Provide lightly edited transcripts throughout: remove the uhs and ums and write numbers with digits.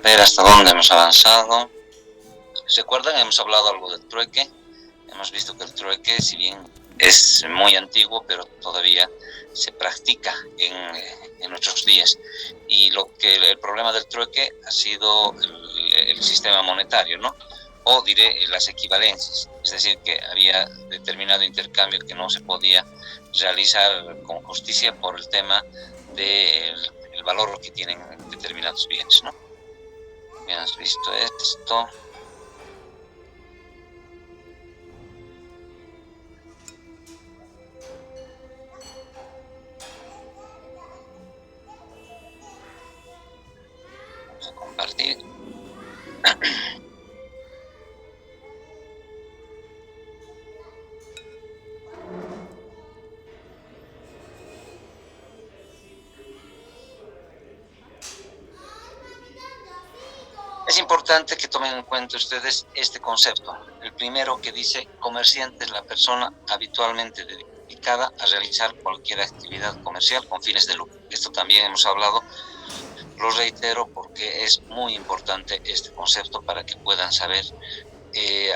ver hasta dónde hemos avanzado. ¿Recuerdan? Hemos hablado algo del trueque. Hemos visto que el trueque, si bien es muy antiguo, pero todavía se practica en nuestros días. Y el problema del trueque ha sido el sistema monetario, ¿no? O diré las equivalencias. Es decir, que había determinado intercambio que no se podía realizar con justicia por el tema del valor que tienen determinados bienes, ¿no? Ya has visto esto. Vamos a compartir. Es importante que tomen en cuenta ustedes este concepto. El primero, que dice: comerciante es la persona habitualmente dedicada a realizar cualquier actividad comercial con fines de lucro. Esto también hemos hablado, lo reitero porque es muy importante este concepto para que puedan saber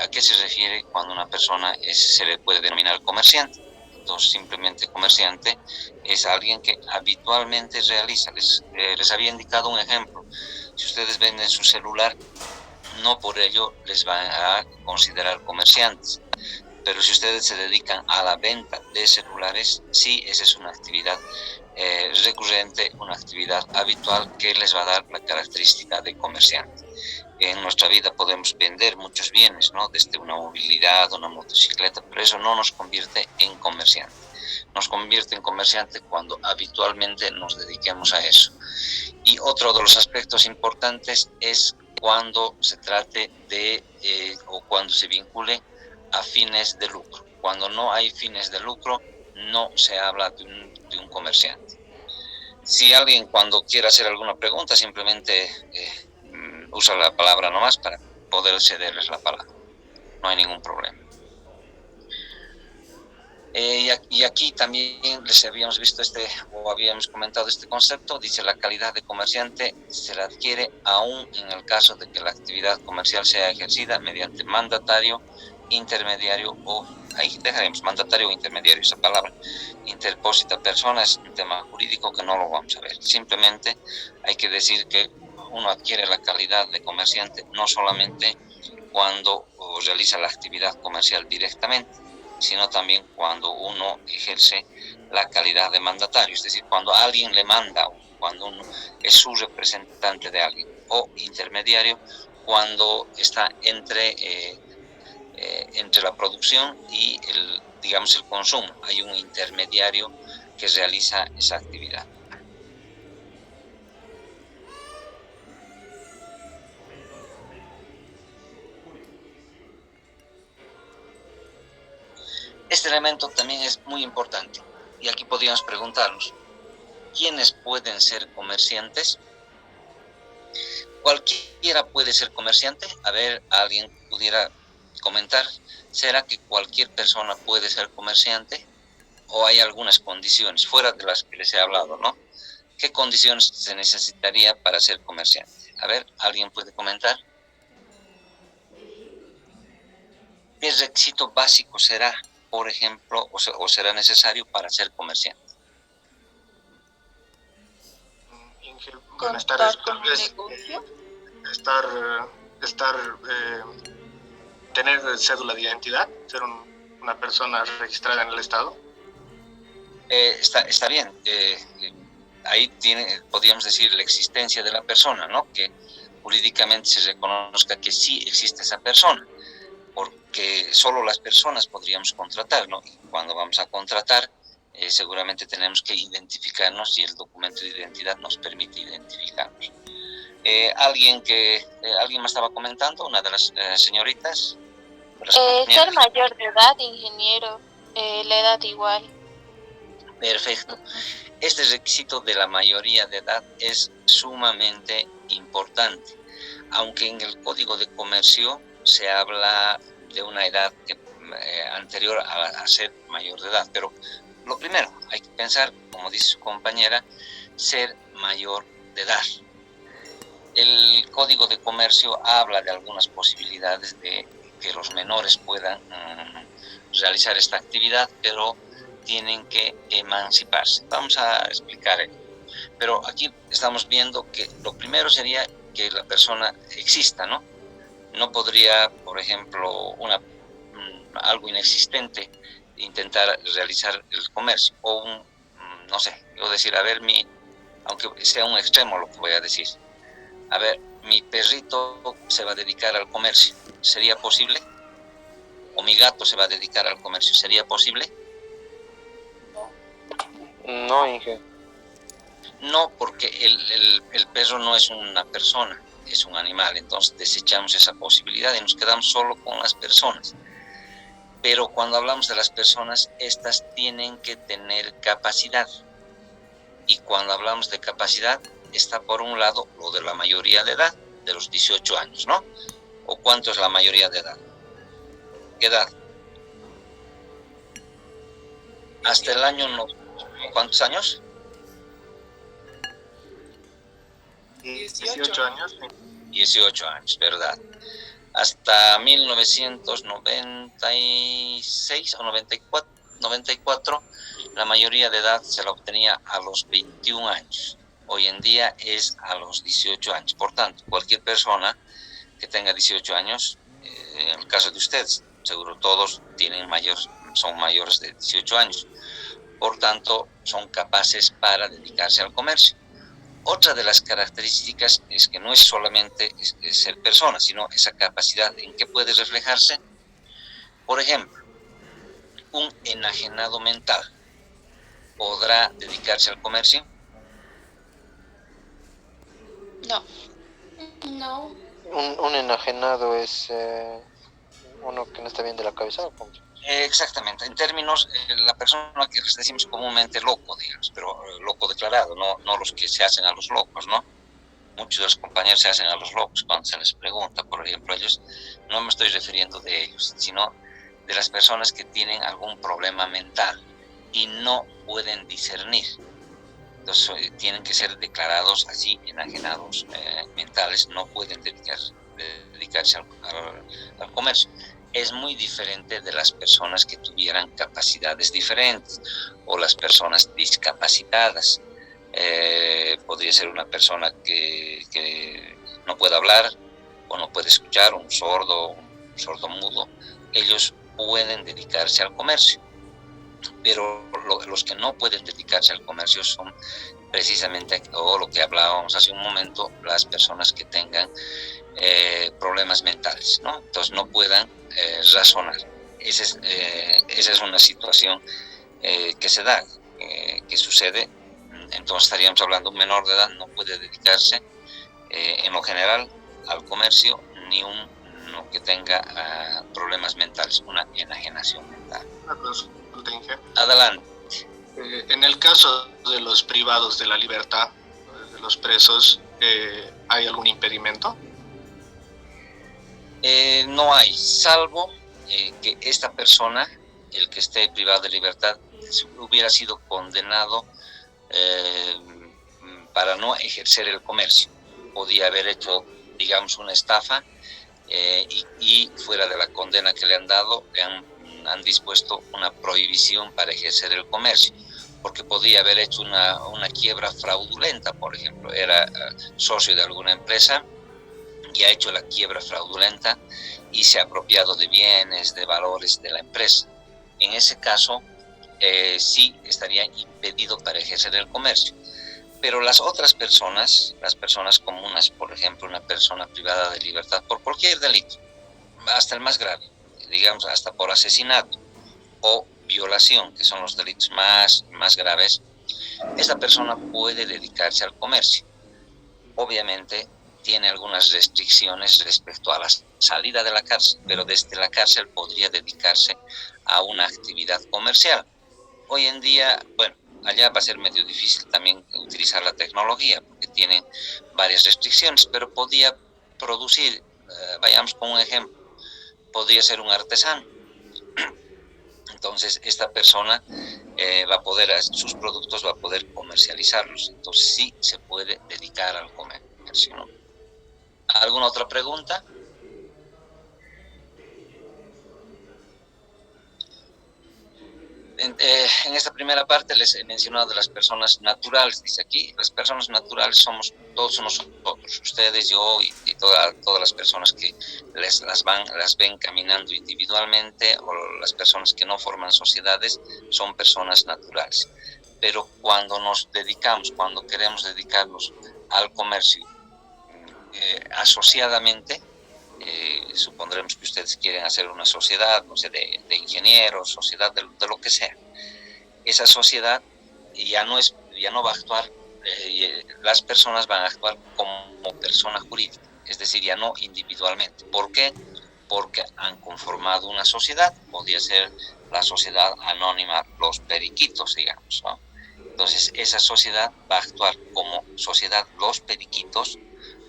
a qué se refiere cuando una persona se le puede denominar comerciante. Entonces, simplemente comerciante es alguien que habitualmente realiza. Les había indicado un ejemplo. Si ustedes venden su celular, no por ello les van a considerar comerciantes. Pero si ustedes se dedican a la venta de celulares, sí, esa es una actividad recurrente, una actividad habitual que les va a dar la característica de comerciante. En nuestra vida podemos vender muchos bienes, ¿no? Desde una movilidad, una motocicleta, pero eso no nos convierte en comerciante. Nos convierte en comerciante cuando habitualmente nos dediquemos a eso. Y otro de los aspectos importantes es cuando se trate de, o cuando se vincule a fines de lucro. Cuando no hay fines de lucro, no se habla de un comerciante. Si alguien, cuando quiera hacer alguna pregunta, simplemente usa la palabra nomás para poder cederles la palabra. No hay ningún problema. Y aquí también les habíamos visto o habíamos comentado este concepto. Dice: la calidad de comerciante se la adquiere aún en el caso de que la actividad comercial sea ejercida mediante mandatario, intermediario o, ahí dejaremos mandatario o intermediario, esa palabra interpósita persona es un tema jurídico que no lo vamos a ver. Simplemente hay que decir que uno adquiere la calidad de comerciante no solamente cuando realiza la actividad comercial directamente, sino también cuando uno ejerce la calidad de mandatario, es decir, cuando alguien le manda, cuando uno es su representante de alguien, o intermediario, cuando está entre la producción y el consumo. Hay un intermediario que realiza esa actividad. Este elemento también es muy importante y aquí podríamos preguntarnos: ¿quiénes pueden ser comerciantes? ¿Cualquiera puede ser comerciante? A ver, alguien pudiera comentar: ¿será que cualquier persona puede ser comerciante? ¿O hay algunas condiciones fuera de las que les he hablado, ¿no? ¿Qué condiciones se necesitaría para ser comerciante? A ver, ¿alguien puede comentar? ¿Qué requisito básico será, por ejemplo, o será necesario para ser comerciante? Buenas tardes. Tal vez tener cédula de identidad, ser una persona registrada en el Estado. Está bien. Ahí podríamos decir la existencia de la persona, ¿no? Que jurídicamente se reconozca que sí existe esa persona, porque solo las personas podríamos contratar, ¿no? Y cuando vamos a contratar, seguramente tenemos que identificarnos y el documento de identidad nos permite identificarnos. ¿Alguien me estaba comentando? Una de las señoritas. Ser mayor de edad, ingeniero, la edad igual. Perfecto. Este requisito de la mayoría de edad es sumamente importante, aunque en el Código de Comercio se habla de una edad anterior a ser mayor de edad, pero lo primero, hay que pensar, como dice su compañera, ser mayor de edad. el Código de Comercio habla de algunas posibilidades de que los menores puedan realizar esta actividad, pero tienen que emanciparse. Vamos a explicar ello. Pero aquí estamos viendo que lo primero sería que la persona exista, ¿no? No podría, por ejemplo, algo inexistente intentar realizar el comercio, o no sé, yo decir, a ver, aunque sea un extremo lo que voy a decir, a ver, mi perrito se va a dedicar al comercio, ¿sería posible? ¿O mi gato se va a dedicar al comercio, sería posible? No, Inge. No, porque el perro no es una persona, es un animal, entonces desechamos esa posibilidad y nos quedamos solo con las personas. Pero cuando hablamos de las personas, estas tienen que tener capacidad. Y cuando hablamos de capacidad, está por un lado lo de la mayoría de edad, de los 18 años, ¿no? ¿O cuánto es la mayoría de edad? ¿Qué edad? Hasta el año, ¿cuántos años? 18 años. 18 años, ¿verdad? Hasta 1996 o 94, la mayoría de edad se la obtenía a los 21 años. Hoy en día es a los 18 años. Por tanto, cualquier persona que tenga 18 años, en el caso de ustedes, seguro todos son mayores de 18 años. Por tanto, son capaces para dedicarse al comercio. Otra de las características es que no es solamente ser persona, sino esa capacidad en que puede reflejarse. Por ejemplo, un enajenado mental podrá dedicarse al comercio. No. Un enajenado es uno que no está bien de la cabeza. Exactamente, en términos, la persona que les decimos comúnmente loco, digamos, pero loco declarado, no los que se hacen a los locos, ¿no? Muchos de los compañeros se hacen a los locos cuando se les pregunta, por ejemplo, ellos, no me estoy refiriendo de ellos, sino de las personas que tienen algún problema mental y no pueden discernir. Entonces tienen que ser declarados así, enajenados mentales, no pueden dedicarse al comercio. Es muy diferente de las personas que tuvieran capacidades diferentes o las personas discapacitadas. Podría ser una persona que no puede hablar o no puede escuchar, un sordo mudo. Ellos pueden dedicarse al comercio, pero los que no pueden dedicarse al comercio son precisamente, o lo que hablábamos hace un momento, las personas que tengan problemas mentales, ¿no? Entonces no puedan razonar. Esa es una situación que se da, que sucede. Entonces estaríamos hablando de un menor de edad no puede dedicarse en lo general al comercio, ni uno que tenga problemas mentales, una enajenación mental. Una consulta, Inge. Adelante. En el caso de los privados de la libertad, de los presos, ¿hay algún impedimento? No hay, salvo que esta persona, el que esté privado de libertad, hubiera sido condenado para no ejercer el comercio. Podía haber hecho, digamos, una estafa y fuera de la condena que le han dado, han dispuesto una prohibición para ejercer el comercio, porque podía haber hecho una quiebra fraudulenta, por ejemplo, era socio de alguna empresa y ha hecho la quiebra fraudulenta y se ha apropiado de bienes, de valores de la empresa. En ese caso, sí estaría impedido para ejercer el comercio. Pero las otras personas, las personas comunes, por ejemplo, una persona privada de libertad por cualquier delito, hasta el más grave, digamos hasta por asesinato o violación, que son los delitos más graves, esa persona puede dedicarse al comercio. Obviamente tiene algunas restricciones respecto a la salida de la cárcel, pero desde la cárcel podría dedicarse a una actividad comercial. Hoy en día, bueno, allá va a ser medio difícil también utilizar la tecnología, porque tienen varias restricciones, pero podía producir, vayamos con un ejemplo, podría ser un artesano. Entonces, esta persona va a poder, sus productos va a poder comercializarlos. Entonces, sí se puede dedicar al comercio, ¿no? ¿Alguna otra pregunta? En esta primera parte les he mencionado de las personas naturales. Dice aquí, las personas naturales somos todos nosotros, ustedes, yo y todas las personas que las ven caminando individualmente, o las personas que no forman sociedades son personas naturales. Pero cuando nos dedicamos, cuando queremos dedicarnos al comercio asociadamente, supondremos que ustedes quieren hacer una sociedad, no sé, de ingenieros, sociedad de lo que sea. Esa sociedad ya no va a actuar, las personas van a actuar como persona jurídica, es decir, ya no individualmente. ¿Por qué? Porque han conformado una sociedad, podría ser la sociedad anónima Los Periquitos, digamos, ¿no? Entonces, esa sociedad va a actuar como sociedad Los Periquitos,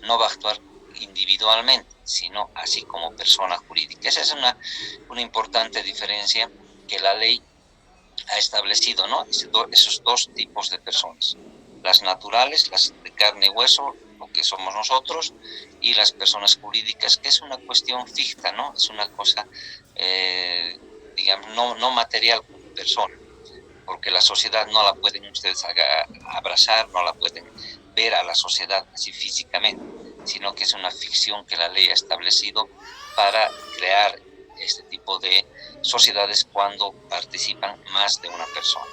no va a actuar individualmente, sino así como persona jurídica. Esa es una importante diferencia que la ley ha establecido, ¿no? Esos dos tipos de personas, las naturales, las de carne y hueso, lo que somos nosotros, y las personas jurídicas, que es una cuestión fija, ¿no? Es una cosa, digamos, no material como persona, porque la sociedad no la pueden ustedes abrazar, no la pueden ver a la sociedad así físicamente, sino que es una ficción que la ley ha establecido para crear este tipo de sociedades cuando participan más de una persona.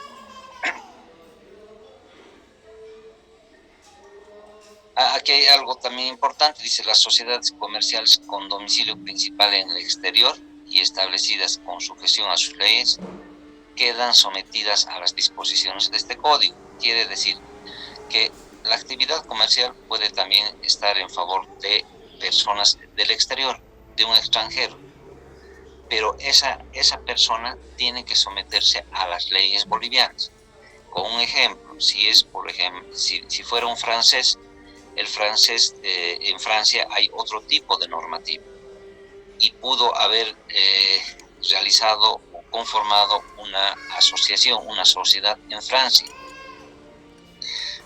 Aquí hay algo también importante, dice: las sociedades comerciales con domicilio principal en el exterior y establecidas con sujeción a sus leyes quedan sometidas a las disposiciones de este código. Quiere decir que la actividad comercial puede también estar en favor de personas del exterior, de un extranjero, pero esa persona tiene que someterse a las leyes bolivianas. Con un ejemplo, si fuera un francés, el francés, en Francia hay otro tipo de normativa y pudo haber realizado o conformado una asociación, una sociedad en Francia.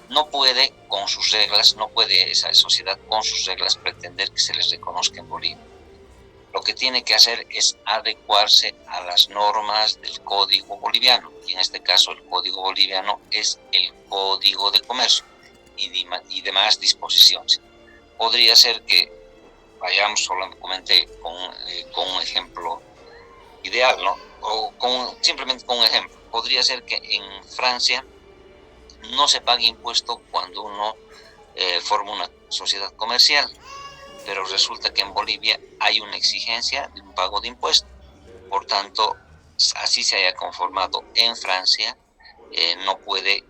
No puede con sus reglas, no puede esa sociedad con sus reglas pretender que se les reconozca en Bolivia. Lo que tiene que hacer es adecuarse a las normas del Código Boliviano, y en este caso el Código Boliviano es el Código de Comercio y demás disposiciones. Podría ser que vayamos, solamente con un ejemplo ideal, ¿no? O simplemente con un ejemplo. Podría ser que en Francia no se pague impuesto cuando uno forma una sociedad comercial, pero resulta que en Bolivia hay una exigencia de un pago de impuestos. Por tanto, así se haya conformado en Francia, no puede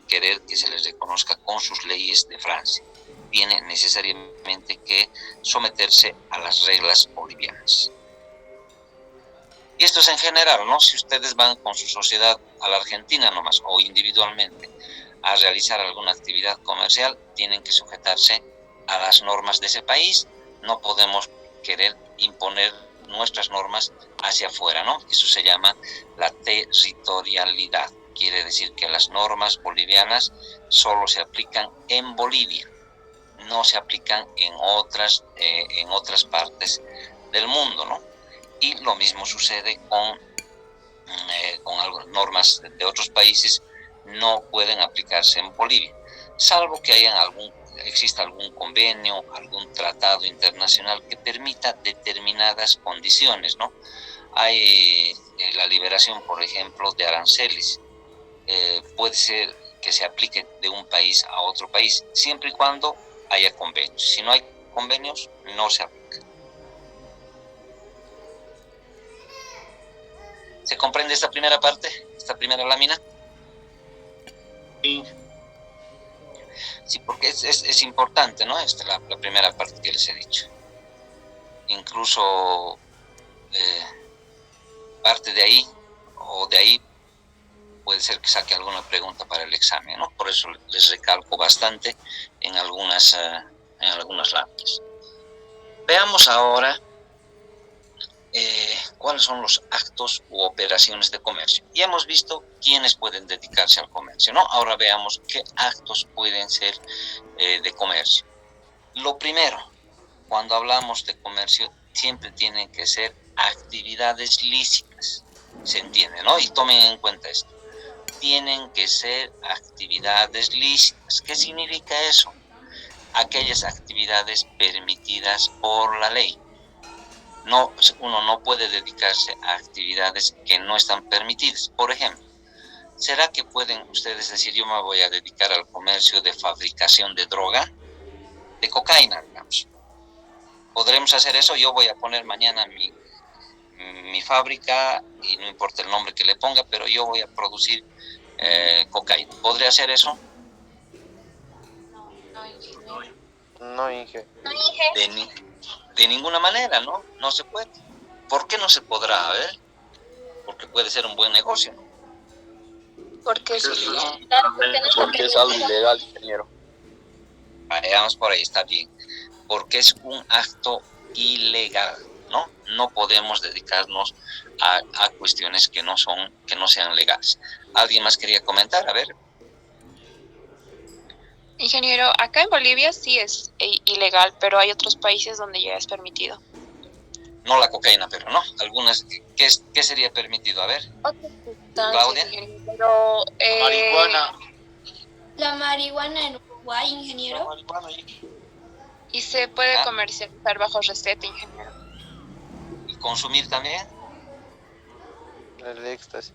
querer que se les reconozca con sus leyes de Francia. Tiene necesariamente que someterse a las reglas bolivianas. Y esto es en general, ¿no? Si ustedes van con su sociedad a la Argentina nomás, o individualmente, a realizar alguna actividad comercial, tienen que sujetarse a las normas de ese país. No podemos querer imponer nuestras normas hacia afuera, ¿no? Eso se llama la territorialidad. Quiere decir que las normas bolivianas solo se aplican en Bolivia, no se aplican en otras partes del mundo, ¿no? Y lo mismo sucede con algunas normas de otros países, no pueden aplicarse en Bolivia, salvo que exista algún convenio, algún tratado internacional que permita determinadas condiciones, ¿no? Hay la liberación, por ejemplo, de aranceles. Puede ser que se aplique de un país a otro país, siempre y cuando haya convenios. Si no hay convenios, no se aplica. ¿Se comprende esta primera parte, esta primera lámina? Sí. Sí, porque es importante, ¿no? Esta es la primera parte que les he dicho. Incluso parte de ahí, o de ahí, puede ser que saque alguna pregunta para el examen, ¿no? Por eso les recalco bastante en algunas láminas. Veamos ahora cuáles son los actos u operaciones de comercio. Ya hemos visto quiénes pueden dedicarse al comercio, ¿no? Ahora veamos qué actos pueden ser de comercio. Lo primero, cuando hablamos de comercio, siempre tienen que ser actividades lícitas, ¿se entiende, no? Y tomen en cuenta esto, tienen que ser actividades lícitas. ¿Qué significa eso? Aquellas actividades permitidas por la ley. No, uno no puede dedicarse a actividades que no están permitidas. Por ejemplo, ¿será que pueden ustedes decir, yo me voy a dedicar al comercio de fabricación de droga, de cocaína, digamos? ¿Podremos hacer eso? Yo voy a poner mañana mi fábrica, y no importa el nombre que le ponga, pero yo voy a producir cocaína. ¿Podría hacer eso? No, Inge. De ninguna manera, ¿no? No se puede. ¿Por qué no se podrá? A ver, porque puede ser un buen negocio, ¿no? Porque es Porque es algo ilegal, ingeniero. Vayamos por ahí, está bien. Porque es un acto ilegal, ¿no? No podemos dedicarnos a cuestiones que no sean legales. ¿Alguien más quería comentar? A ver. Ingeniero, acá en Bolivia sí es ilegal, pero hay otros países donde ya es permitido. No la cocaína, pero no. Algunas, ¿qué sería permitido? A ver. Otras sustancias, Claudia. ingeniero, pero Marihuana. La marihuana en Uruguay, ingeniero. y se puede comercializar bajo receta, ingeniero. ¿Y consumir también? El éxtasis.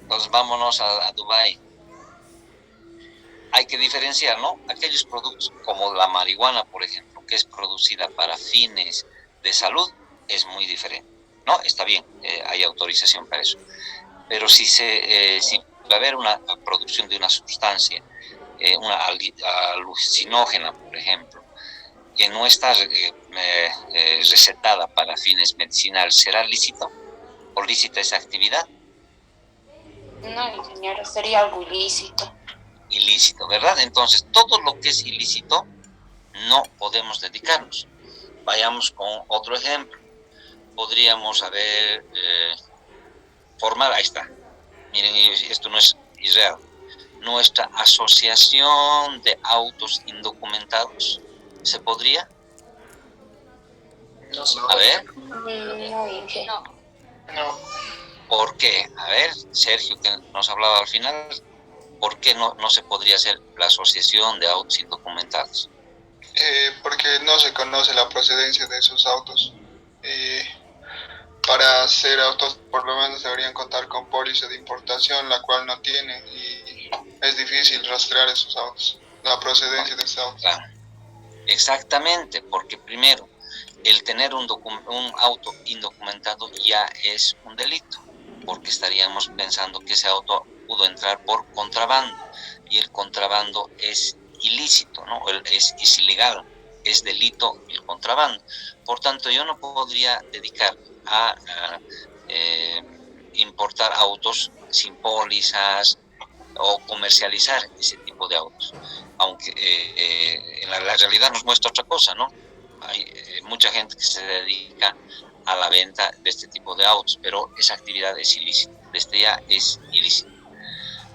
Entonces vámonos a Dubái. Hay que diferenciar, ¿no? Aquellos productos como la marihuana, por ejemplo, que es producida para fines de salud, es muy diferente, ¿no? Está bien, hay autorización para eso. Pero si va a haber una producción de una sustancia, una alucinógena, por ejemplo, que no está recetada para fines medicinales, ¿será lícito o lícita esa actividad? No, ingeniero, sería algo ilícito. Ilícito, ¿verdad? Entonces, todo lo que es ilícito no podemos dedicarnos. Vayamos con otro ejemplo. Podríamos formar, ahí está. Miren, esto no es irreal. Nuestra asociación de autos indocumentados, ¿se podría? No. A ver, No, ingeniero. No. ¿por qué? A ver, Sergio, que nos hablaba al final, ¿por qué no se podría hacer la asociación de autos indocumentados? Porque no se conoce la procedencia de esos autos. Para hacer autos, por lo menos deberían contar con póliza de importación, la cual no tienen, y es difícil rastrear esos autos, la procedencia de esos autos. Claro, exactamente, porque primero, el tener un auto indocumentado ya es un delito, porque estaríamos pensando que ese auto pudo entrar por contrabando, y el contrabando es ilícito, ¿no? Es ilegal, es delito el contrabando. Por tanto, yo no podría dedicar a importar autos sin pólizas o comercializar ese tipo de autos, aunque en la realidad nos muestra otra cosa, ¿no? Hay mucha gente que se dedica a la venta de este tipo de autos, pero esa actividad es ilícita, desde ya es ilícita.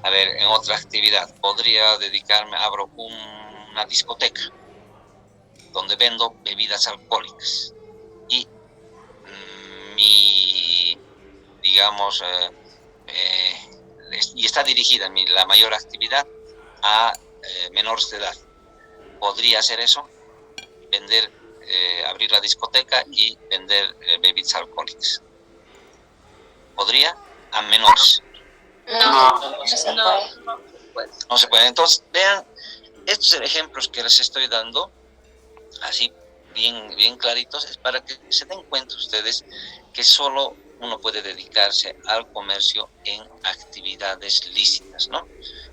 A ver, en otra actividad, podría dedicarme, abro una discoteca donde vendo bebidas alcohólicas y digamos, y está dirigida la mayor actividad a menores de edad. ¿Podría hacer eso? Vender, abrir la discoteca y vender bebidas alcohólicas. ¿Podría? A menores. No se puede. No se puede. Entonces, vean, estos ejemplos que les estoy dando, así bien claritos, es para que se den cuenta ustedes que solo uno puede dedicarse al comercio en actividades lícitas, ¿no?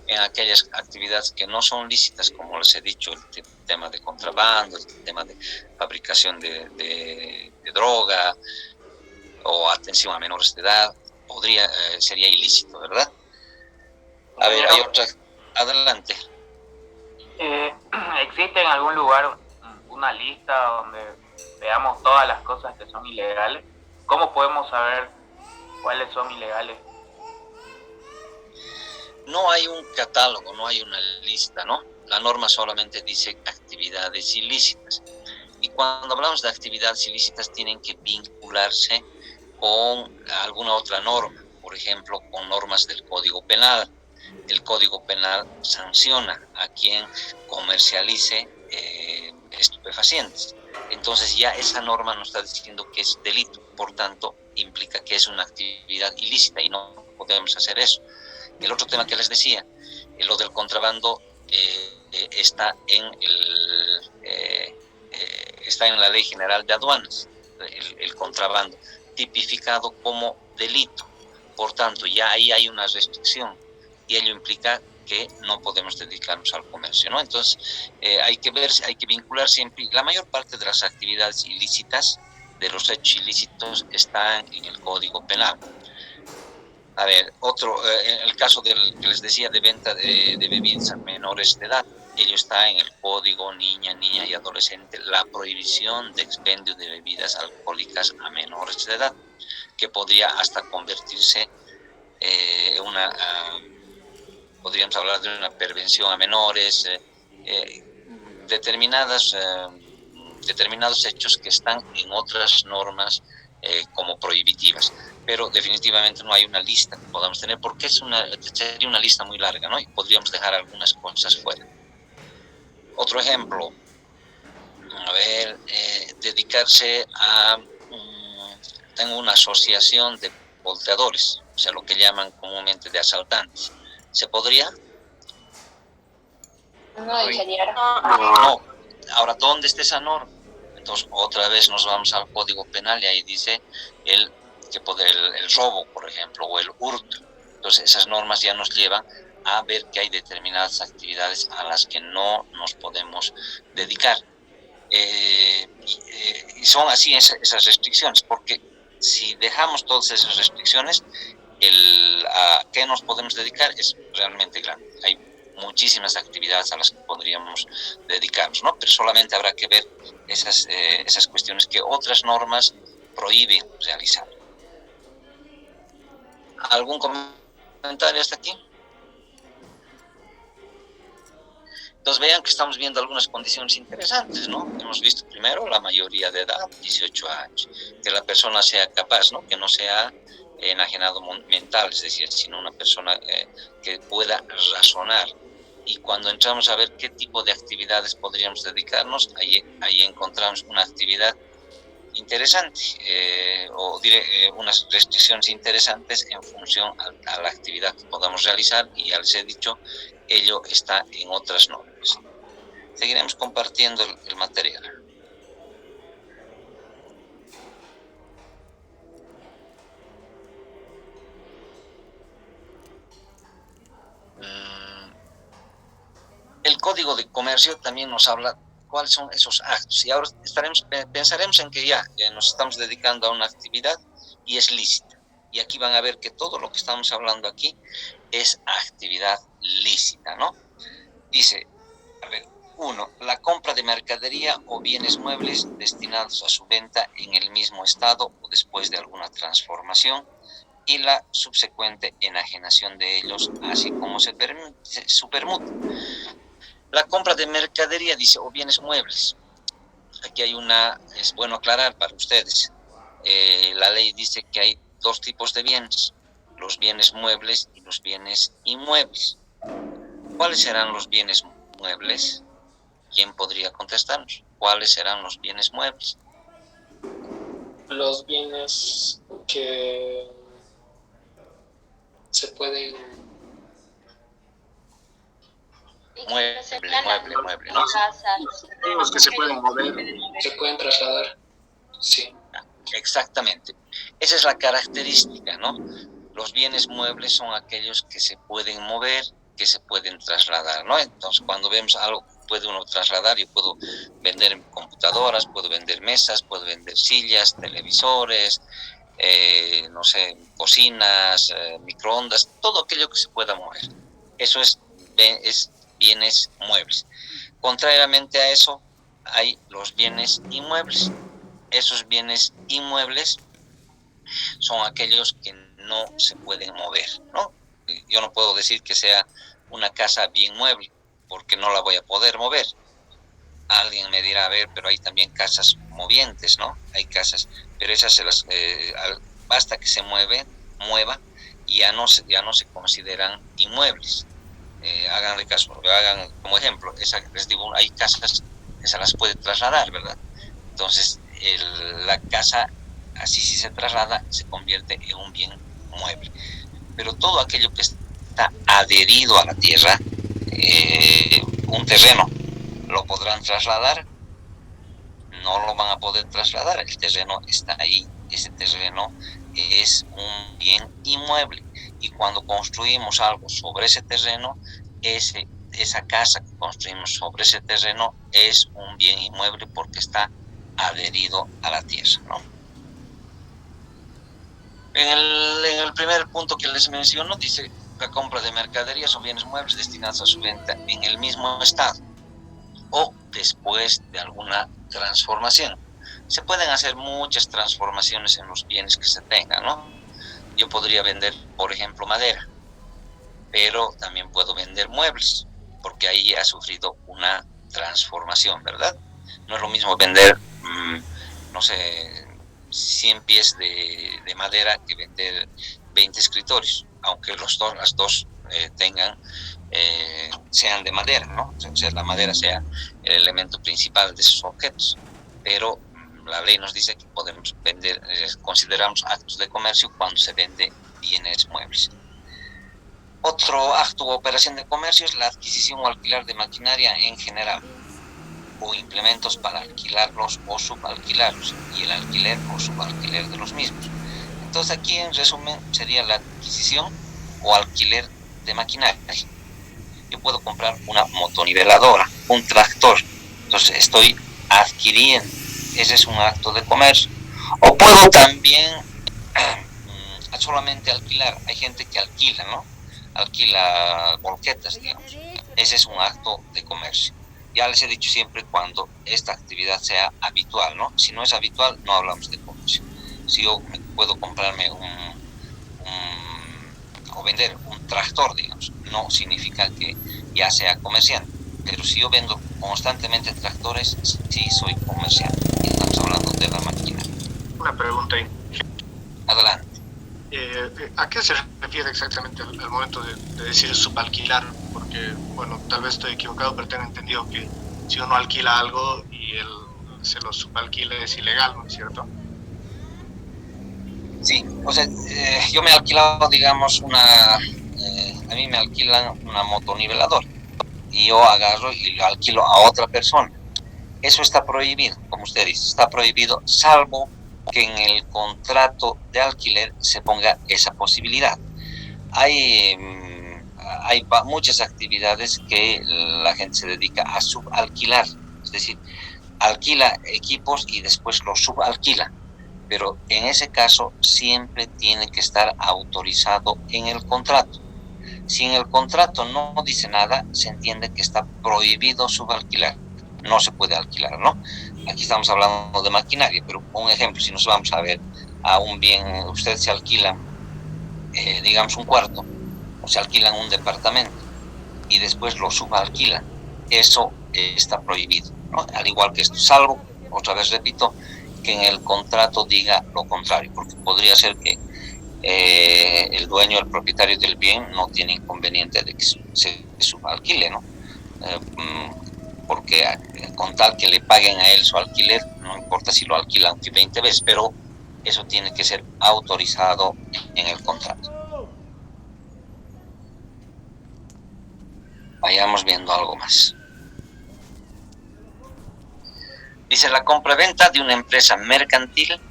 En aquellas actividades que no son lícitas, como les he dicho, el tema de contrabando, el tema de fabricación de droga o atención a menores de edad, sería ilícito, ¿verdad? A ver, hay otra. Adelante. ¿Existe en algún lugar una lista donde veamos todas las cosas que son ilegales? ¿Cómo podemos saber cuáles son ilegales? No hay un catálogo, no hay una lista, ¿no? La norma solamente dice actividades ilícitas. Y cuando hablamos de actividades ilícitas tienen que vincularse con alguna otra norma, por ejemplo, con normas del Código Penal. El Código Penal sanciona a quien comercialice estupefacientes. Entonces ya esa norma nos está diciendo que es delito, por tanto implica que es una actividad ilícita y no podemos hacer eso. El otro tema que les decía, lo del contrabando, está en la Ley General de Aduanas, el contrabando, tipificado como delito. Por tanto, ya ahí hay una restricción y ello implica que no podemos dedicarnos al comercio, ¿no? Entonces, hay que vincular siempre. La mayor parte de las actividades ilícitas, de los hechos ilícitos, están en el Código Penal. A ver, en el caso que les decía de venta de bebidas a menores de edad, ello está en el Código Niña y Adolescente, la prohibición de expendio de bebidas alcohólicas a menores de edad, que podría hasta convertirse podríamos hablar de una prevención a menores, determinados hechos que están en otras normas como prohibitivas, pero definitivamente no hay una lista que podamos tener, porque sería una lista muy larga, ¿no? Y podríamos dejar algunas cosas fuera. Otro ejemplo, a ver, dedicarse a... tengo una asociación de volteadores, o sea, lo que llaman comúnmente de asaltantes. ¿Se podría? No, ingeniero. No. Ahora, ¿dónde está esa norma? Entonces, otra vez nos vamos al Código Penal y ahí dice el robo, por ejemplo, o el hurto. Entonces, esas normas ya nos llevan a ver que hay determinadas actividades a las que no nos podemos dedicar. Y son así esas restricciones, porque si dejamos todas esas restricciones, a qué nos podemos dedicar es realmente grande. Hay muchísimas actividades a las que podríamos dedicarnos, ¿no? Pero solamente habrá que ver esas cuestiones que otras normas prohíben realizar. ¿Algún comentario hasta aquí? Entonces vean que estamos viendo algunas condiciones interesantes, ¿no? Hemos visto primero la mayoría de edad, 18 años, que la persona sea capaz, ¿no? Que no sea enajenado mental, es decir, sino una persona que pueda razonar. Y cuando entramos a ver qué tipo de actividades podríamos dedicarnos, ahí encontramos una actividad interesante, unas restricciones interesantes en función a la actividad que podamos realizar, y ya les he dicho, ello está en otras normas. Seguiremos compartiendo el material. El Código de Comercio también nos habla cuáles son esos actos, y ahora pensaremos en que ya nos estamos dedicando a una actividad y es lícita, y aquí van a ver que todo lo que estamos hablando aquí es actividad lícita, ¿no? Dice, a ver, 1. La compra de mercadería o bienes muebles destinados a su venta en el mismo estado o después de alguna transformación, y la subsecuente enajenación de ellos, así como su permuta. La compra de mercadería, dice, o bienes muebles. Aquí es bueno aclarar para ustedes. La ley dice que hay dos tipos de bienes, los bienes muebles y los bienes inmuebles. ¿Cuáles serán los bienes muebles? ¿Quién podría contestarnos? ¿Cuáles serán los bienes muebles? Los bienes que se pueden... Mueble, ¿no? Los que se pueden mover, se pueden trasladar, sí. Exactamente. Esa es la característica, ¿no? Los bienes muebles son aquellos que se pueden mover, que se pueden trasladar, ¿no? Entonces, cuando vemos algo que puede uno trasladar, yo puedo vender computadoras, puedo vender mesas, puedo vender sillas, televisores, no sé, cocinas, microondas, todo aquello que se pueda mover. Eso es bienes muebles. Contrariamente a eso, hay los bienes inmuebles. Esos bienes inmuebles son aquellos que no se pueden mover, ¿no? yo no puedo decir que sea una casa bien mueble, porque no la voy a poder mover. Alguien me dirá, a ver, pero hay también casas movientes, ¿no? Hay casas, pero esas basta que se mueva, y ya no se consideran inmuebles. Háganle caso, hagan como ejemplo, les digo, hay casas que se las puede trasladar, ¿verdad? Entonces, la casa, así si se traslada, se convierte en un bien mueble. Pero todo aquello que está adherido a la tierra, un terreno, ¿lo podrán trasladar? No lo van a poder trasladar, el terreno está ahí, ese terreno es un bien inmueble, y cuando construimos algo sobre ese terreno, esa casa que construimos sobre ese terreno es un bien inmueble porque está adherido a la tierra, ¿no? En el primer punto que les menciono, dice la compra de mercaderías o bienes muebles destinados a su venta en el mismo estado o después de alguna transformación. Se pueden hacer muchas transformaciones en los bienes que se tengan, ¿no? Yo podría vender, por ejemplo, madera, pero también puedo vender muebles, porque ahí ha sufrido una transformación, ¿verdad? No es lo mismo vender, no sé, 100 pies de madera que vender 20 escritorios, aunque las dos sean de madera, ¿no? O sea, la madera sea el elemento principal de esos objetos, pero la ley nos dice que podemos vender, consideramos actos de comercio cuando se vende bienes muebles. Otro acto o operación de comercio es la adquisición o alquiler de maquinaria en general, o implementos para alquilarlos o subalquilarlos, y el alquiler o subalquiler de los mismos. Entonces aquí en resumen sería la adquisición o alquiler de maquinaria. Yo puedo comprar una motoniveladora, un tractor, entonces estoy adquiriendo, ese es un acto de comercio. O puedo también solamente alquilar, hay gente que alquila, ¿no? Alquila volquetas, digamos, ese es un acto de comercio. Ya les he dicho siempre cuando esta actividad sea habitual, ¿no? Si no es habitual, no hablamos de comercio. Si yo puedo comprarme o vender un tractor, digamos, no significa que ya sea comerciante. Pero si yo vendo constantemente tractores, sí soy comerciante. Y estamos hablando de la máquina. Una pregunta ahí. Adelante. ¿A qué se refiere exactamente al momento de decir subalquilar? Porque, bueno, tal vez estoy equivocado, pero tengo entendido que si uno alquila algo y él se lo subalquila es ilegal, ¿no es cierto? Sí, o sea, yo me he alquilado, digamos, a mí me alquilan una motoniveladora y yo agarro y lo alquilo a otra persona. Eso está prohibido, como usted dice, está prohibido, salvo que en el contrato de alquiler se ponga esa posibilidad. Hay muchas actividades que la gente se dedica a subalquilar, es decir, alquila equipos y después los subalquila, pero en ese caso siempre tiene que estar autorizado en el contrato. Si en el contrato no dice nada, se entiende que está prohibido subalquilar, no se puede alquilar, ¿no? Aquí estamos hablando de maquinaria, pero un ejemplo, si nos vamos a ver a un bien, usted se alquila, digamos, un cuarto, o se alquilan un departamento y después lo subalquilan, eso está prohibido, ¿no? Al igual que esto, salvo, otra vez repito, que en el contrato diga lo contrario, porque podría ser que el dueño, el propietario del bien no tiene inconveniente de que se subalquile, ¿no? Porque con tal que le paguen a él su alquiler, no importa si lo alquila aunque 20 veces, pero eso tiene que ser autorizado en el contrato. Vayamos viendo algo más. Dice la compra-venta de una empresa mercantil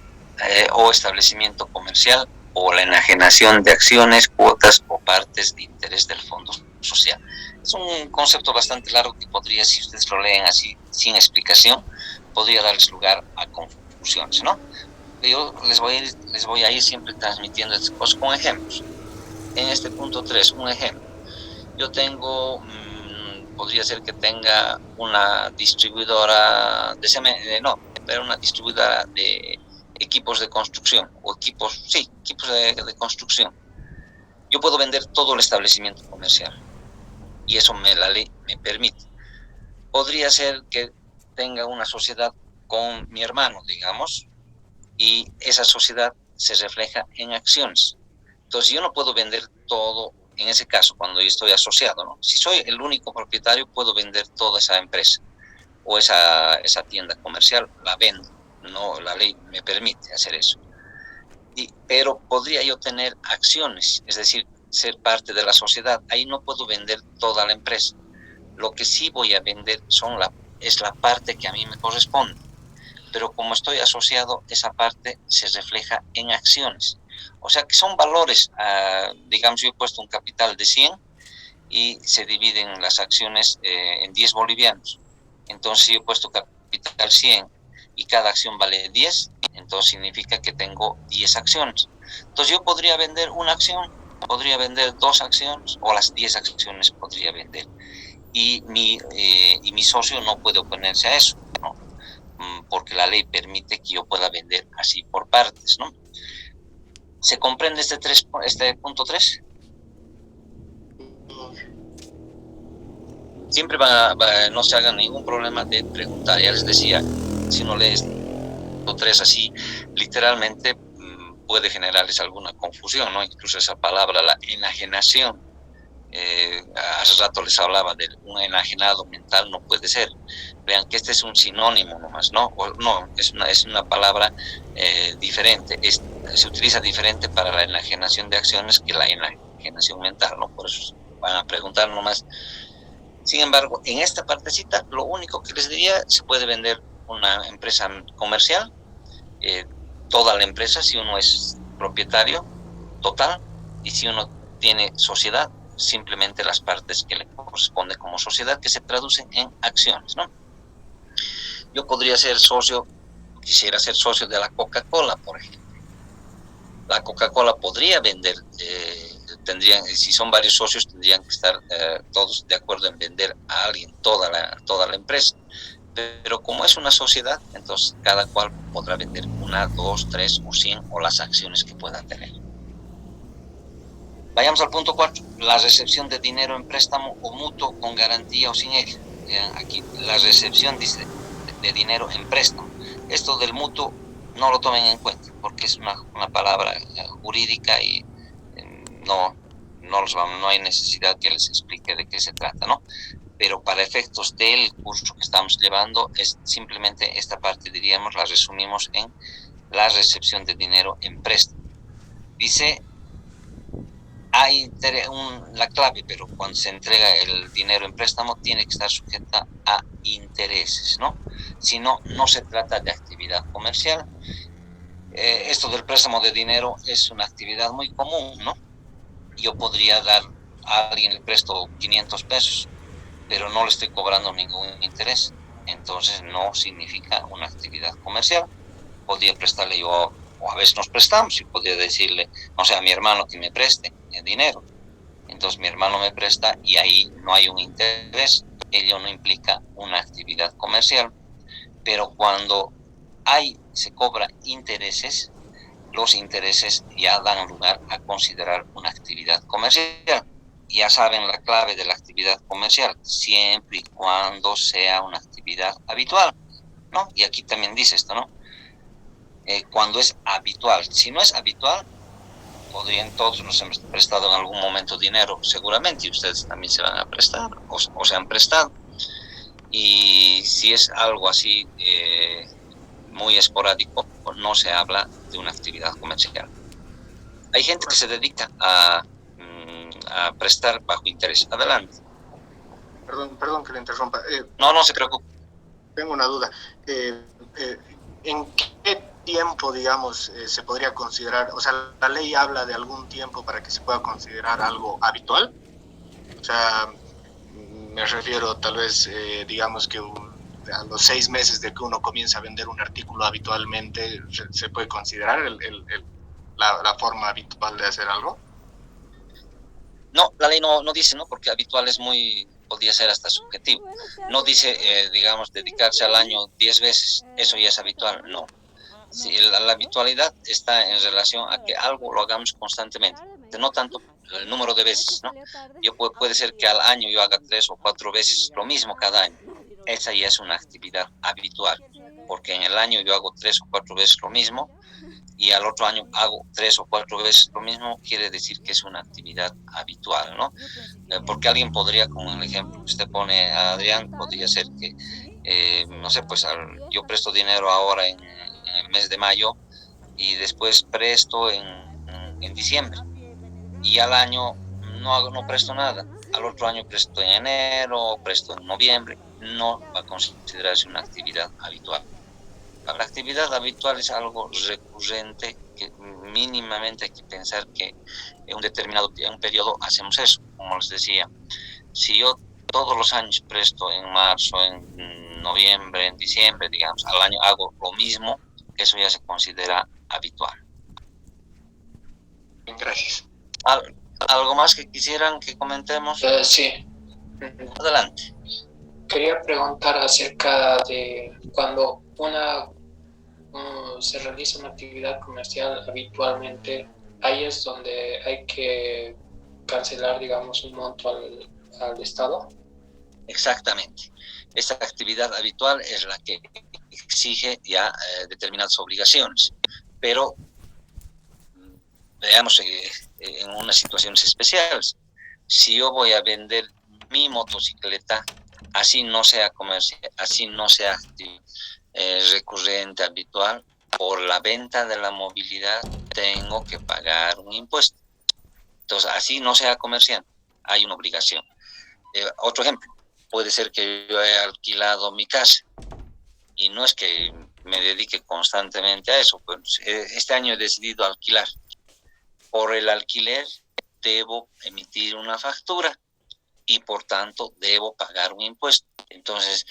o establecimiento comercial o la enajenación de acciones, cuotas o partes de interés del fondo social. Es un concepto bastante largo que podría, si ustedes lo leen así sin explicación, podría darles lugar a confusiones, ¿no? Yo les voy a ir siempre transmitiendo estas cosas con ejemplos. En este punto 3, un ejemplo. Yo tengo, podría ser que tenga una distribuidora una distribuidora de equipos de construcción, o equipos de construcción. Yo puedo vender todo el establecimiento comercial y eso la ley me permite. Podría ser que tenga una sociedad con mi hermano, digamos, y esa sociedad se refleja en acciones. Entonces yo no puedo vender todo, en ese caso, cuando yo estoy asociado, ¿no? Si soy el único propietario, puedo vender toda esa empresa o esa tienda comercial, la vendo, no, la ley me permite hacer eso. Pero podría yo tener acciones, es decir, ser parte de la sociedad. Ahí no puedo vender toda la empresa. Lo que sí voy a vender es la parte que a mí me corresponde. Pero como estoy asociado, esa parte se refleja en acciones. O sea que son valores, digamos, yo he puesto un capital de 100 y se dividen las acciones en 10 bolivianos. Entonces yo he puesto capital 100 y cada acción vale 10, entonces significa que tengo 10 acciones. Entonces yo podría vender una acción, podría vender 2 acciones o las 10 acciones podría vender. Y mi socio no puede oponerse a eso, ¿no? Porque la ley permite que yo pueda vender así por partes, ¿no? ¿Se comprende este punto 3? Siempre no se hagan ningún problema de preguntar. Ya les decía, si uno lee punto 3 así, literalmente puede generarles alguna confusión, ¿no? Incluso esa palabra, la enajenación. Hace rato les hablaba de un enajenado mental, no puede ser. Vean que este es un sinónimo nomás, ¿no? O no, es una palabra diferente. Se utiliza diferente para la enajenación de acciones que la enajenación mental, ¿no? Por eso van a preguntar nomás. Sin embargo, en esta partecita, lo único que les diría, se puede vender una empresa comercial, toda la empresa, si uno es propietario total, y si uno tiene sociedad, simplemente las partes que le corresponde como sociedad, que se traducen en acciones, ¿no? Yo podría ser socio, quisiera ser socio de la Coca-Cola, por ejemplo. La Coca-Cola podría vender, si son varios socios, tendrían que estar todos de acuerdo en vender a alguien toda la empresa. Pero como es una sociedad, entonces cada cual podrá vender 1, 2, 3 o 100 o las acciones que pueda tener. Vayamos al punto 4, la recepción de dinero en préstamo o mutuo con garantía o sin ella. Aquí la recepción dice de dinero en préstamo. Esto del mutuo no lo tomen en cuenta porque es una palabra jurídica y no hay necesidad que les explique de qué se trata, ¿no? Pero para efectos del curso que estamos llevando, es simplemente esta parte, diríamos, la resumimos en la recepción de dinero en préstamo. Dice, hay la clave, pero cuando se entrega el dinero en préstamo tiene que estar sujeta a intereses, ¿no? Si no, no se trata de actividad comercial. Esto del préstamo de dinero es una actividad muy común, ¿no? Yo podría dar a alguien, le presto 500 pesos, pero no le estoy cobrando ningún interés. Entonces no significa una actividad comercial. Podría prestarle yo, o a veces nos prestamos, y podría decirle, no sé, a mi hermano que me preste dinero. Entonces mi hermano me presta y ahí no hay un interés. Ello no implica una actividad comercial. Pero cuando se cobra intereses, los intereses ya dan lugar a considerar una actividad comercial. Ya saben la clave de la actividad comercial, siempre y cuando sea una actividad habitual, ¿no? Y aquí también dice esto, ¿no? Cuando es habitual. Si no es habitual, todos nos hemos prestado en algún momento dinero, seguramente, y ustedes también se van a prestar, o se han prestado. Y si es algo así muy esporádico, pues no se habla de una actividad comercial. Hay gente que se dedica a prestar bajo interés. Adelante. Perdón que le interrumpa. No se preocupe. Tengo una duda. ¿En qué tiempo, digamos, se podría considerar, o sea, la ley habla de algún tiempo para que se pueda considerar algo habitual? O sea, me refiero tal vez, digamos que a los 6 meses de que uno comienza a vender un artículo habitualmente, ¿se puede considerar la forma habitual de hacer algo? No, la ley no dice, ¿no? Porque habitual podría ser hasta subjetivo. No dice, digamos, dedicarse al año 10 veces, eso ya es habitual, no. Sí, la habitualidad está en relación a que algo lo hagamos constantemente, no tanto el número de veces, ¿no? Puede ser que al año yo haga 3 o 4 veces lo mismo cada año. Esa ya es una actividad habitual, porque en el año yo hago 3 o 4 veces lo mismo y al otro año hago 3 o 4 veces lo mismo, quiere decir que es una actividad habitual, ¿no? Porque alguien podría, como el ejemplo que usted pone a Adrián, podría ser que, no sé, pues yo presto dinero ahora en el mes de mayo y después presto en diciembre y al año no presto nada, al otro año presto en enero, presto en noviembre, no va a considerarse una actividad habitual. La actividad habitual es algo recurrente que mínimamente hay que pensar que en un periodo hacemos eso, como les decía. Si yo todos los años presto en marzo, en noviembre, en diciembre, digamos, al año hago lo mismo, eso ya se considera habitual. Gracias. ¿Algo más que quisieran que comentemos? Sí. Adelante. Quería preguntar acerca de cuando se realiza una actividad comercial habitualmente, ahí es donde hay que cancelar, digamos, un monto al Estado. Exactamente. Esta actividad habitual es la que exige ya determinadas obligaciones, pero veamos en unas situaciones especiales. Si yo voy a vender mi motocicleta, así no sea comercial, así no sea recurrente, habitual, por la venta de la movilidad tengo que pagar un impuesto. Entonces, así no sea comercial, hay una obligación. Otro ejemplo, puede ser que yo haya alquilado mi casa y no es que me dedique constantemente a eso, pues este año he decidido alquilar. Por el alquiler debo emitir una factura y por tanto debo pagar un impuesto. Entonces,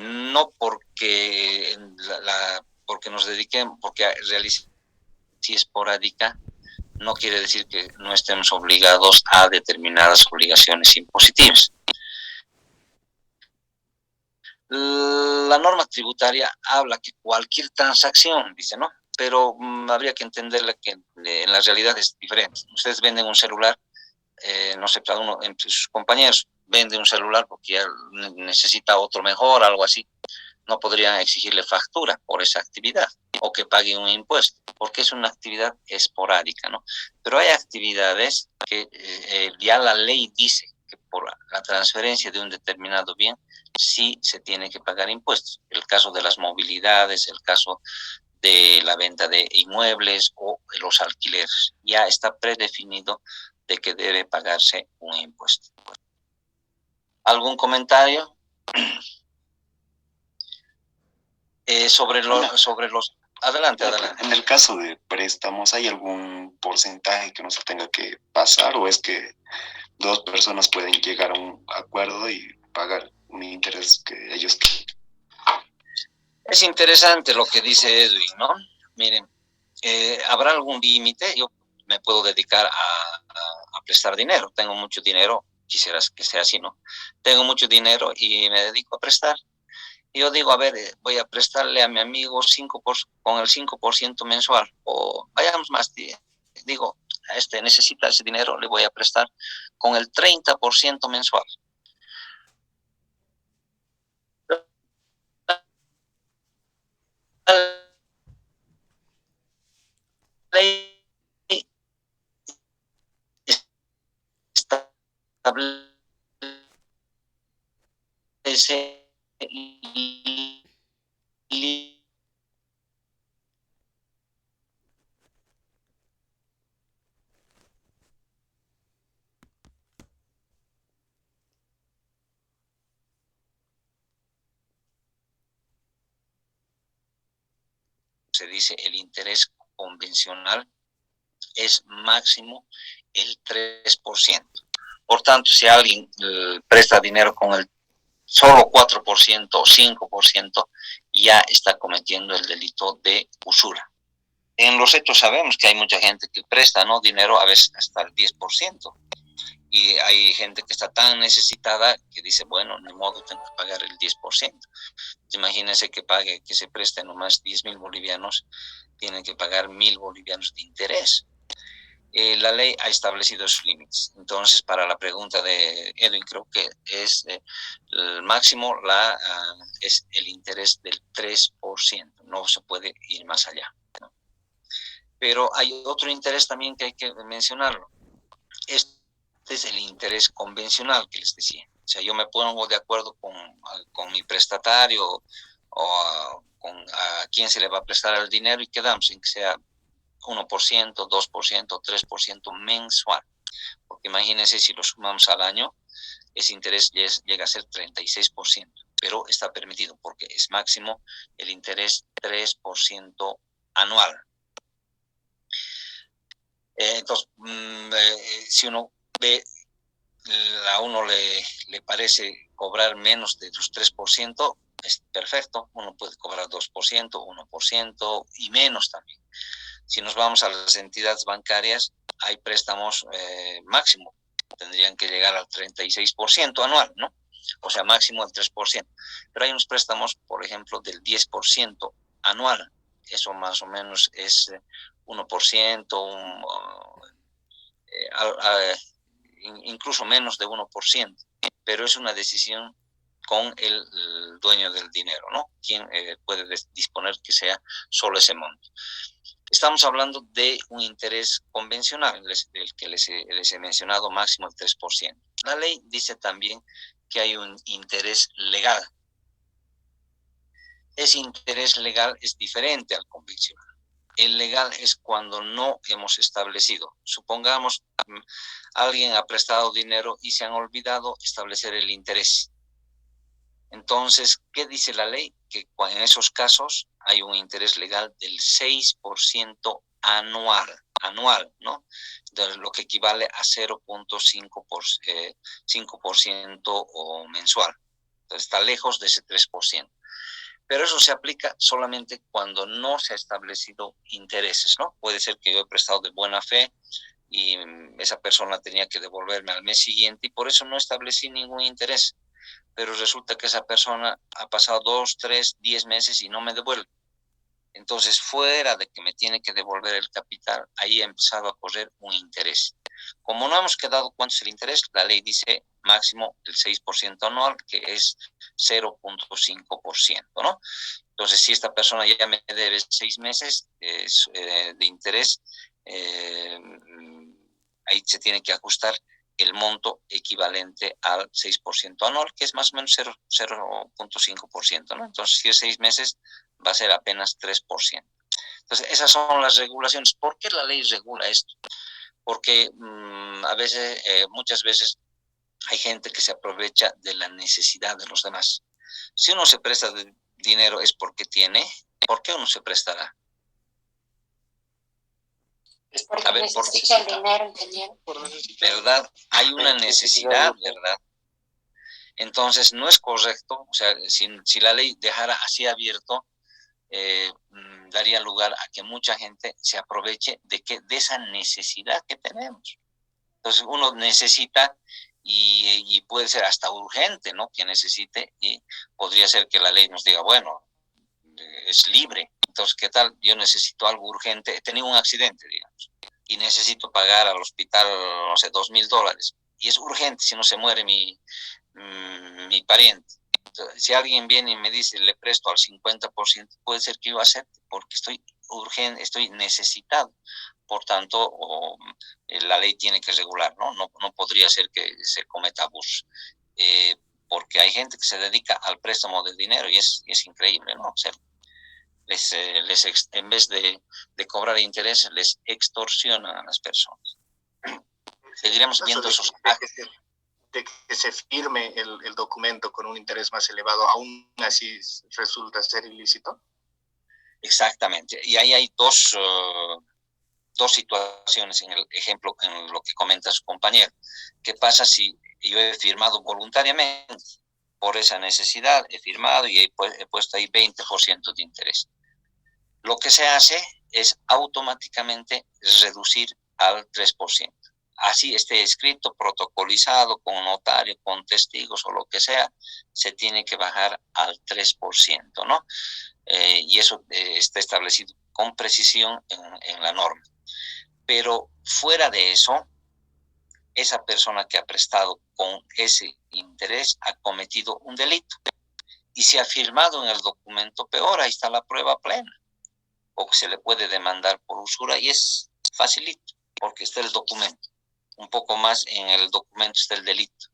no porque porque nos dediquemos, porque realicemos esporádica, no quiere decir que no estemos obligados a determinadas obligaciones impositivas. La norma tributaria habla que cualquier transacción, dice, ¿no? Pero habría que entenderla que en la realidad es diferente. Ustedes venden un celular, no sé, cada uno entre sus compañeros vende un celular porque ya necesita otro mejor, algo así. No podrían exigirle factura por esa actividad o que pague un impuesto, porque es una actividad esporádica, ¿no? Pero hay actividades que ya la ley dice que por la transferencia de un determinado bien sí se tiene que pagar impuestos. El caso de las movilidades, el caso de la venta de inmuebles o los alquileres. Ya está predefinido de que debe pagarse un impuesto. ¿Algún comentario? Sobre los... Adelante. En el caso de préstamos, ¿hay algún porcentaje que no se tenga que pasar o es que dos personas pueden llegar a un acuerdo y pagar un interés que ellos tienen? Es interesante lo que dice Edwin, ¿no? Miren, ¿habrá algún límite? Yo me puedo dedicar a prestar dinero. Tengo mucho dinero, quisieras que sea así, ¿no? Tengo mucho dinero y me dedico a prestar. Y yo digo, a ver, voy a prestarle a mi amigo con el 5% mensual. O vayamos más, digo, necesita ese dinero, le voy a prestar con el 30% mensual. Ley establece se dice el interés convencional es máximo el 3%. Por tanto, si alguien presta dinero con el solo 4% o 5%, ya está cometiendo el delito de usura. En los hechos sabemos que hay mucha gente que presta, ¿no?, dinero a veces hasta el 10%. Y hay gente que está tan necesitada que dice, bueno, de modo tengo que pagar el 10%. Imagínense que se preste nomás 10.000 bolivianos, tienen que pagar 1.000 bolivianos de interés. la ley ha establecido sus límites. Entonces, para la pregunta de Edwin, creo que es el máximo es el interés del 3%. No se puede ir más allá, ¿no? Pero hay otro interés también que hay que mencionarlo. Este es el interés convencional que les decía. O sea, yo me pongo de acuerdo con mi prestatario o a quién se le va a prestar el dinero y quedamos en que sea 1%, 2%, 3% mensual. Porque imagínense, si lo sumamos al año, ese interés llega a ser 36%, pero está permitido porque es máximo el interés 3% anual. Entonces, si uno ve, a uno le parece cobrar menos de los 3%, es perfecto, uno puede cobrar 2%, 1% y menos también. Si nos vamos a las entidades bancarias, hay préstamos máximo, tendrían que llegar al 36% anual, ¿no? O sea, máximo el 3%. Pero hay unos préstamos, por ejemplo, del 10% anual. Eso más o menos es 1%, incluso menos de 1%. Pero es una decisión con el dueño del dinero, ¿no? Quien puede disponer que sea solo ese monto. Estamos hablando de un interés convencional, el que les he mencionado, máximo el 3%. La ley dice también que hay un interés legal. Ese interés legal es diferente al convencional. El legal es cuando no hemos establecido. Supongamos, alguien ha prestado dinero y se han olvidado establecer el interés. Entonces, ¿qué dice la ley? Que en esos casos hay un interés legal del 6% anual, ¿no? De lo que equivale a 0.5% o mensual. Entonces, está lejos de ese 3%. Pero eso se aplica solamente cuando no se ha establecido intereses, ¿no? Puede ser que yo he prestado de buena fe y esa persona tenía que devolverme al mes siguiente y por eso no establecí ningún interés. Pero resulta que esa persona ha pasado 2, 3, 10 meses y no me devuelve. Entonces, fuera de que me tiene que devolver el capital, ahí ha empezado a correr un interés. Como no hemos quedado cuánto es el interés, la ley dice máximo el 6% anual, que es 0.5%, ¿no? Entonces, si esta persona ya me debe 6 meses de interés, ahí se tiene que ajustar el monto equivalente al 6% anual, que es más o menos 0.5%, ¿no? Entonces, si es 6 meses, va a ser apenas 3%. Entonces, esas son las regulaciones. ¿Por qué la ley regula esto? Porque muchas veces hay gente que se aprovecha de la necesidad de los demás. Si uno se presta de dinero es porque tiene, ¿por qué uno se prestará? Es porque necesita el dinero, ingeniero. ¿Verdad? Hay una necesidad, ¿verdad? Entonces, no es correcto, o sea, si la ley dejara así abierto, daría lugar a que mucha gente se aproveche de esa necesidad que tenemos. Entonces, uno necesita y puede ser hasta urgente, ¿no? Que necesite y podría ser que la ley nos diga, bueno, es libre. Entonces, ¿qué tal? Yo necesito algo urgente. He tenido un accidente, digamos, y necesito pagar al hospital, no sé, $2,000. Y es urgente, si no se muere mi pariente. Entonces, si alguien viene y me dice, le presto al 50%, puede ser que yo acepte, porque estoy urgente, estoy necesitado. Por tanto, la ley tiene que regular, ¿no? No podría ser que se cometa abuso. Porque hay gente que se dedica al préstamo del dinero y es increíble, ¿no? O sea, en vez de cobrar intereses, les extorsionan a las personas. Seguiremos viendo esos actos. De que se firme el documento con un interés más elevado, aún así resulta ser ilícito. Exactamente. Y ahí hay dos situaciones en el ejemplo, en lo que comenta su compañero. ¿Qué pasa si yo he firmado voluntariamente por esa necesidad? He firmado y he puesto ahí 20% de interés. Lo que se hace es automáticamente reducir al 3%. Así esté escrito, protocolizado, con notario, con testigos o lo que sea, se tiene que bajar al 3%, ¿no? Y eso está establecido con precisión en la norma. pero fuera de eso, esa persona que ha prestado con ese interés ha cometido un delito. Y se ha firmado en el documento, peor, ahí está la prueba plena. O que se le puede demandar por usura y es facilito, porque está el documento. Un poco más en el documento está el delito.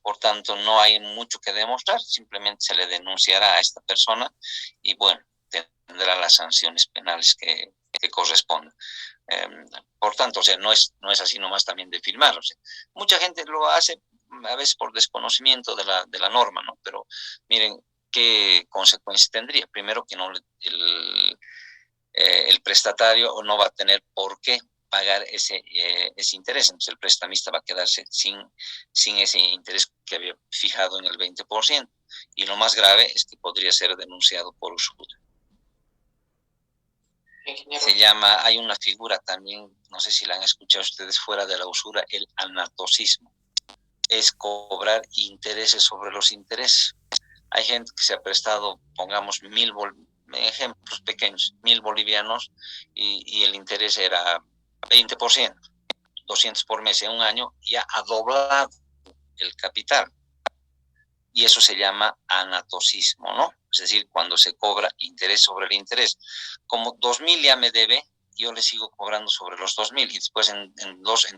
Por tanto, no hay mucho que demostrar, simplemente se le denunciará a esta persona y bueno, tendrá las sanciones penales que correspondan. Por tanto, o sea, no es así nomás también de firmar. O sea, mucha gente lo hace a veces por desconocimiento de la norma, ¿no? Pero miren qué consecuencias tendría. Primero, que no el prestatario no va a tener por qué pagar ese interés, entonces el prestamista va a quedarse sin ese interés que había fijado en el 20%. Y lo más grave es que podría ser denunciado por usura. Se llama, hay una figura también, no sé si la han escuchado ustedes fuera de la usura, el anatocismo. Es cobrar intereses sobre los intereses. Hay gente que se ha prestado, pongamos, ejemplos pequeños, 1.000 bolivianos y el interés era 20%, 200 por mes en un año, ya ha doblado el capital. Y eso se llama anatocismo, ¿no? Es decir, cuando se cobra interés sobre el interés. Como 2.000 ya me debe, yo le sigo cobrando sobre los 2.000 y después en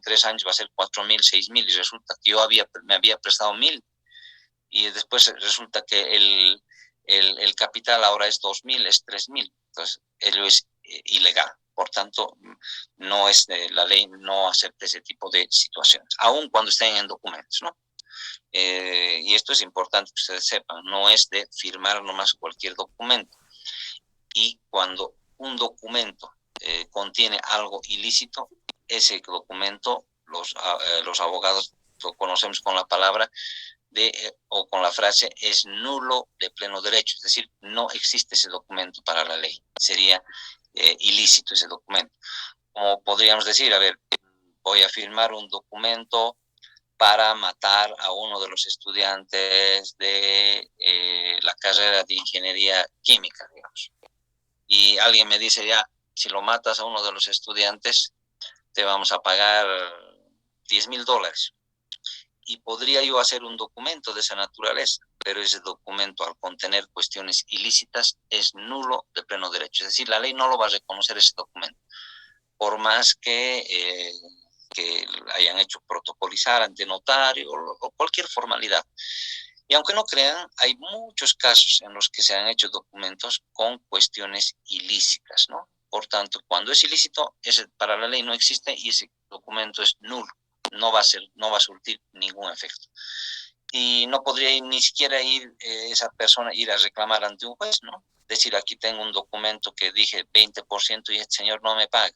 3 años va a ser 4.000, 6.000 y resulta que yo me había prestado 1.000 y después resulta que el capital ahora es 2.000, es 3.000. Entonces, ello es ilegal. Por tanto, no es la ley no acepta ese tipo de situaciones, aun cuando estén en documentos, ¿no? Y esto es importante que ustedes sepan, no es de firmar nomás cualquier documento. Y cuando un documento contiene algo ilícito, ese documento, los abogados lo conocemos con la palabra o con la frase, es nulo de pleno derecho, es decir, no existe ese documento para la ley, sería ilícito ese documento. Como podríamos decir, a ver, voy a firmar un documento para matar a uno de los estudiantes de la carrera de ingeniería química, digamos. Y alguien me dice, ya, si lo matas a uno de los estudiantes, te vamos a pagar $10.000. Y podría yo hacer un documento de esa naturaleza, pero ese documento, al contener cuestiones ilícitas, es nulo de pleno derecho. Es decir, la ley no lo va a reconocer ese documento, por más que hayan hecho protocolizar ante notario o cualquier formalidad. Y aunque no crean, hay muchos casos en los que se han hecho documentos con cuestiones ilícitas, ¿no? Por tanto, cuando es ilícito, ese para la ley no existe y ese documento es nulo. No va a surtir ningún efecto. Y no podría ni siquiera esa persona ir a reclamar ante un juez, ¿no? Decir, aquí tengo un documento que dije 20% y este señor no me paga.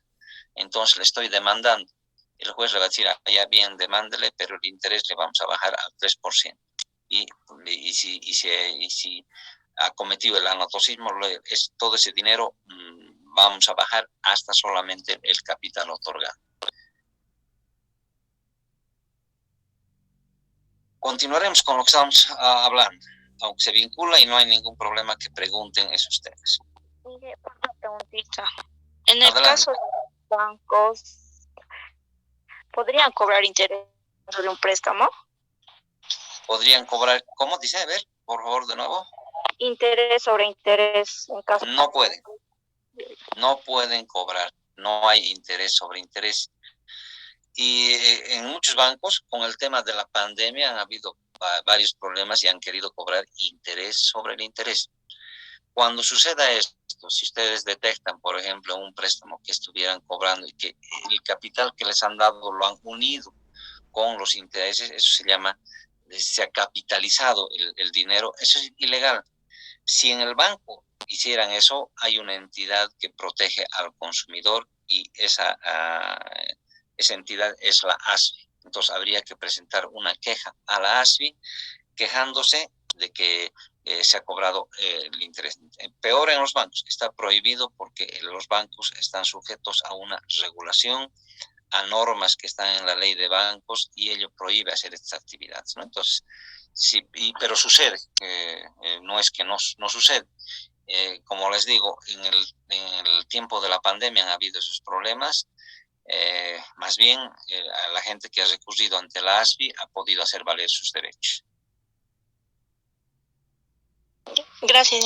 Entonces le estoy demandando. El juez le va a decir, ya bien, demándele, pero el interés le vamos a bajar al 3%. Y si ha cometido el anatocismo, todo ese dinero vamos a bajar hasta solamente el capital otorgado. Continuaremos con lo que estamos hablando, aunque se vincula y no hay ningún problema que pregunten esos temas. Una preguntita. En el caso de los bancos, ¿podrían cobrar interés sobre un préstamo? ¿Podrían cobrar, cómo dice? A ver, por favor, de nuevo. Interés sobre interés. En caso no pueden. No pueden cobrar. No hay interés sobre interés. Y en muchos bancos, con el tema de la pandemia, han habido varios problemas y han querido cobrar interés sobre el interés. Cuando suceda esto, si ustedes detectan, por ejemplo, un préstamo que estuvieran cobrando y que el capital que les han dado lo han unido con los intereses, eso se llama, se ha capitalizado el dinero, eso es ilegal. Si en el banco hicieran eso, hay una entidad que protege al consumidor y esa entidad es la ASFI. Entonces habría que presentar una queja a la ASFI quejándose de que se ha cobrado el interés. Peor en los bancos, está prohibido porque los bancos están sujetos a una regulación, a normas que están en la ley de bancos y ello prohíbe hacer estas actividades, ¿no? Entonces, sí, pero sucede, no es que no sucede. Como les digo, en el tiempo de la pandemia han habido esos problemas. Más bien, a la gente que ha recurrido ante la ASFI ha podido hacer valer sus derechos. Gracias.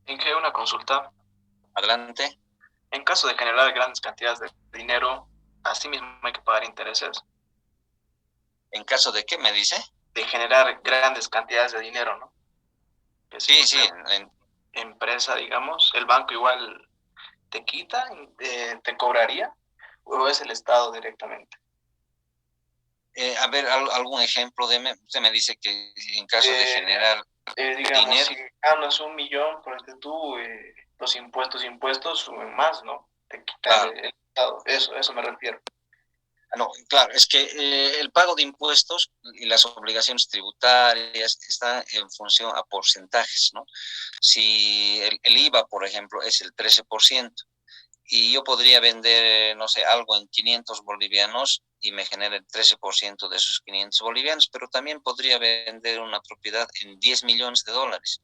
¿En qué una consulta? Adelante. En caso de generar grandes cantidades de dinero, asimismo hay que pagar intereses. ¿En caso de qué me dice? De generar grandes cantidades de dinero, ¿no? Que sí, sí. Empresa, digamos, el banco igual te quita, te cobraría, o es el Estado directamente. A ver, algún ejemplo, usted me dice que en caso de generar digamos, dinero. Si ganas 1 millón, por tú, los impuestos suben más, ¿no? Te quita claro. el Estado, eso me refiero. No, claro, es que el pago de impuestos y las obligaciones tributarias están en función a porcentajes, ¿no? Si el IVA, por ejemplo, es el 13%, y yo podría vender, no sé, algo en 500 bolivianos y me genera el 13% de esos 500 bolivianos, pero también podría vender una propiedad en 10 millones de dólares.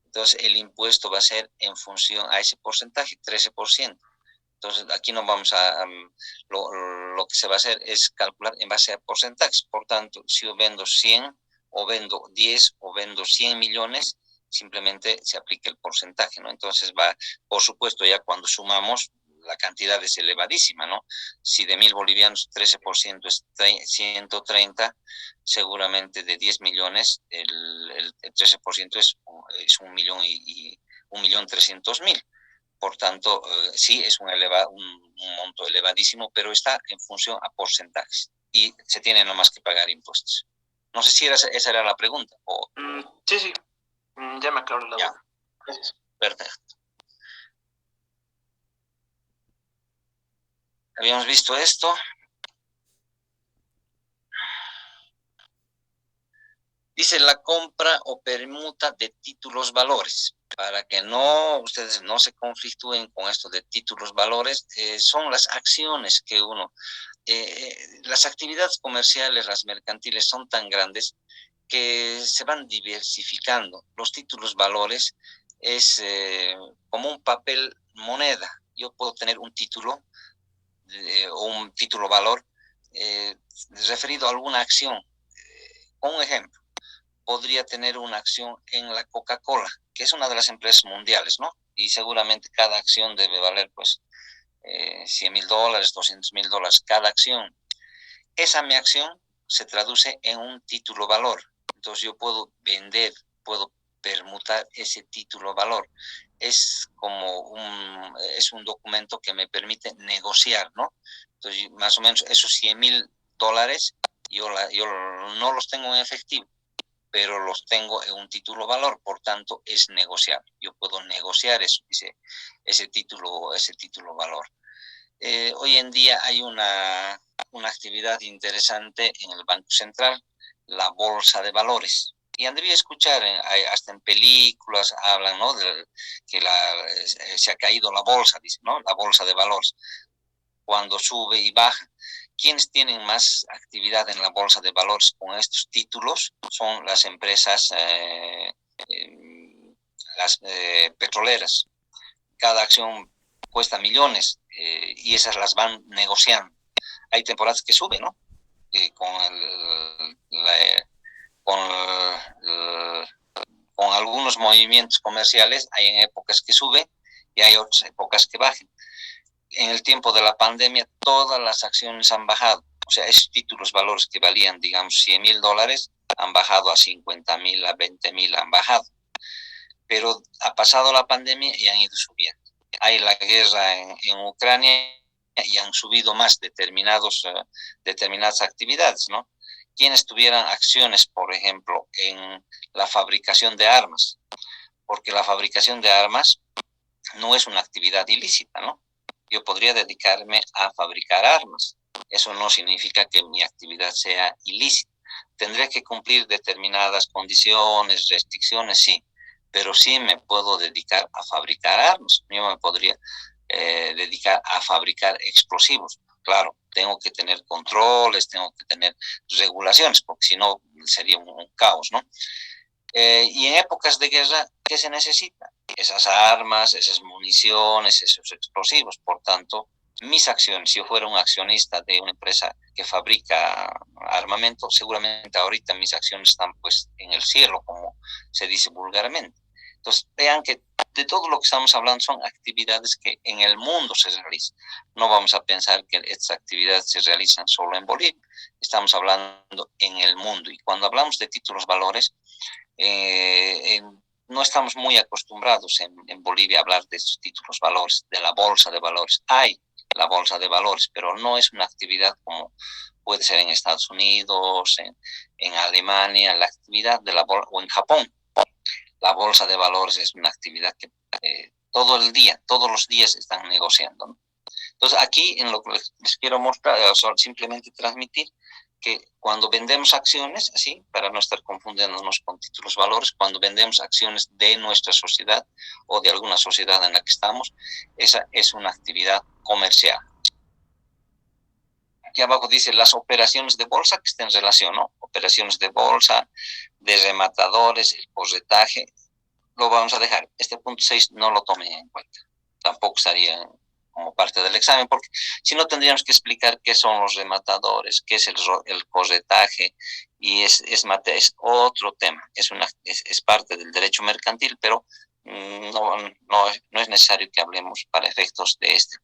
Entonces, el impuesto va a ser en función a ese porcentaje, 13%. Entonces, aquí no vamos lo que se va a hacer es calcular en base a porcentajes. Por tanto, si yo vendo 100 o vendo 10 o vendo 100 millones, simplemente se aplica el porcentaje, ¿no? Entonces por supuesto, ya cuando sumamos, la cantidad es elevadísima, ¿no? Si de 1.000 bolivianos 13% es 130, seguramente de 10 millones el 13% es 1.300.000. Por tanto, sí es un monto elevadísimo, pero está en función a porcentajes y se tiene nomás que pagar impuestos. No sé si esa era la pregunta. Sí, ya me aclaro la duda. Gracias. Perfecto. Habíamos visto esto. Dice la compra o permuta de títulos valores. Para que ustedes no se conflictúen con esto de títulos valores, son las acciones que las actividades comerciales, las mercantiles son tan grandes que se van diversificando. Los títulos valores es como un papel moneda. Yo puedo tener un título o un título valor referido a alguna acción. Un ejemplo, podría tener una acción en la Coca-Cola, que es una de las empresas mundiales, ¿no? Y seguramente cada acción debe valer, pues, $100,000, $200,000 cada acción. Esa mi acción se traduce en un título valor. Entonces yo puedo puedo permutar ese título valor. Es es un documento que me permite negociar, ¿no? Entonces, más o menos esos $100,000, yo no los tengo en efectivo, pero los tengo en un título valor, por tanto es negociable. Yo puedo negociar ese título valor. Hoy en día hay una actividad interesante en el Banco Central, la bolsa de valores. Y han debido escuchar, hasta en películas hablan, ¿no? Que se ha caído la bolsa, dicen, ¿no? La bolsa de valores, cuando sube y baja. Quienes tienen más actividad en la bolsa de valores con estos títulos son las empresas petroleras. Cada acción cuesta millones y esas las van negociando. Hay temporadas que suben, ¿no? Con algunos movimientos comerciales hay en épocas que sube y hay otras épocas que bajan. En el tiempo de la pandemia todas las acciones han bajado, o sea, esos títulos valores que valían, digamos, $100,000 han bajado a 50,000, a 20,000 han bajado, pero ha pasado la pandemia y han ido subiendo. Hay la guerra en Ucrania y han subido más determinadas actividades, ¿no? Quienes tuvieran acciones, por ejemplo, en la fabricación de armas, porque la fabricación de armas no es una actividad ilícita, ¿no? Yo podría dedicarme a fabricar armas. Eso no significa que mi actividad sea ilícita. Tendré que cumplir determinadas condiciones, restricciones, sí, pero sí me puedo dedicar a fabricar armas. Yo me podría dedicar a fabricar explosivos. Claro, tengo que tener controles, tengo que tener regulaciones, porque si no sería un caos, ¿no? Y en épocas de guerra, ¿qué se necesita? Esas armas, esas municiones, esos explosivos. Por tanto, mis acciones, si yo fuera un accionista de una empresa que fabrica armamento, seguramente ahorita mis acciones están pues en el cielo, como se dice vulgarmente. Entonces, vean que de todo lo que estamos hablando son actividades que en el mundo se realizan. No vamos a pensar que estas actividades se realizan solo en Bolivia. Estamos hablando en el mundo. Y cuando hablamos de títulos valores, no estamos muy acostumbrados en Bolivia a hablar de estos títulos valores, de la bolsa de valores. Hay la bolsa de valores, pero no es una actividad como puede ser en Estados Unidos, en Alemania, la actividad de la bolsa, o en Japón. La bolsa de valores es una actividad que todo el día, todos los días están negociando, ¿no? Entonces, aquí en lo que les quiero mostrar, simplemente transmitir que cuando vendemos acciones, así, para no estar confundiéndonos con títulos valores, cuando vendemos acciones de nuestra sociedad o de alguna sociedad en la que estamos, esa es una actividad comercial. Aquí abajo dice las operaciones de bolsa que estén en relación, ¿no? Operaciones de bolsa, de rematadores, el corretaje, lo vamos a dejar. Este punto 6 no lo tomen en cuenta. Tampoco estaría como parte del examen, porque si no tendríamos que explicar qué son los rematadores, qué es el corretaje, y es otro tema. Es parte del derecho mercantil, pero no es necesario que hablemos para efectos de este.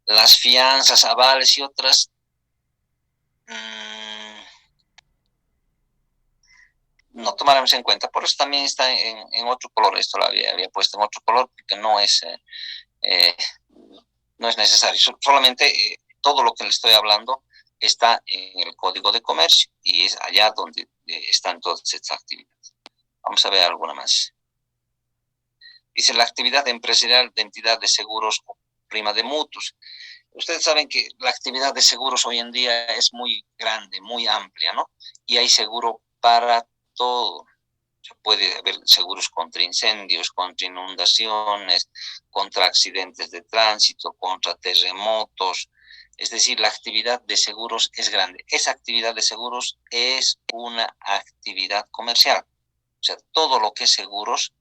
Las fianzas, avales y otras, no tomaremos en cuenta. Por eso también está en otro color. Esto lo había puesto en otro color porque no es necesario. Solamente todo lo que le estoy hablando está en el Código de Comercio y es allá donde están todas estas actividades. Vamos a ver alguna más. Dice la actividad empresarial de entidad de seguros o prima de mutuos. Ustedes saben que la actividad de seguros hoy en día es muy grande, muy amplia, ¿no? Y hay seguro para todo. Puede haber seguros contra incendios, contra inundaciones, contra accidentes de tránsito, contra terremotos. Es decir, la actividad de seguros es grande. Esa actividad de seguros es una actividad comercial. O sea, todo lo que es seguros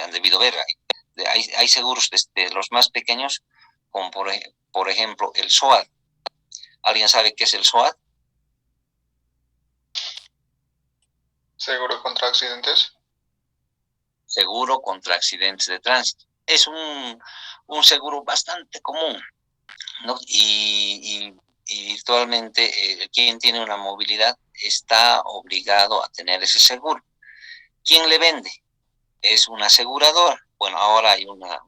han debido ver. Hay seguros desde los más pequeños, como por ejemplo el SOAT. ¿Alguien sabe qué es el SOAT? ¿Seguro contra accidentes? Seguro contra accidentes de tránsito. Es un seguro bastante común, ¿no? Y virtualmente quien tiene una movilidad está obligado a tener ese seguro. ¿Quién le vende? Es una aseguradora. Bueno, ahora hay una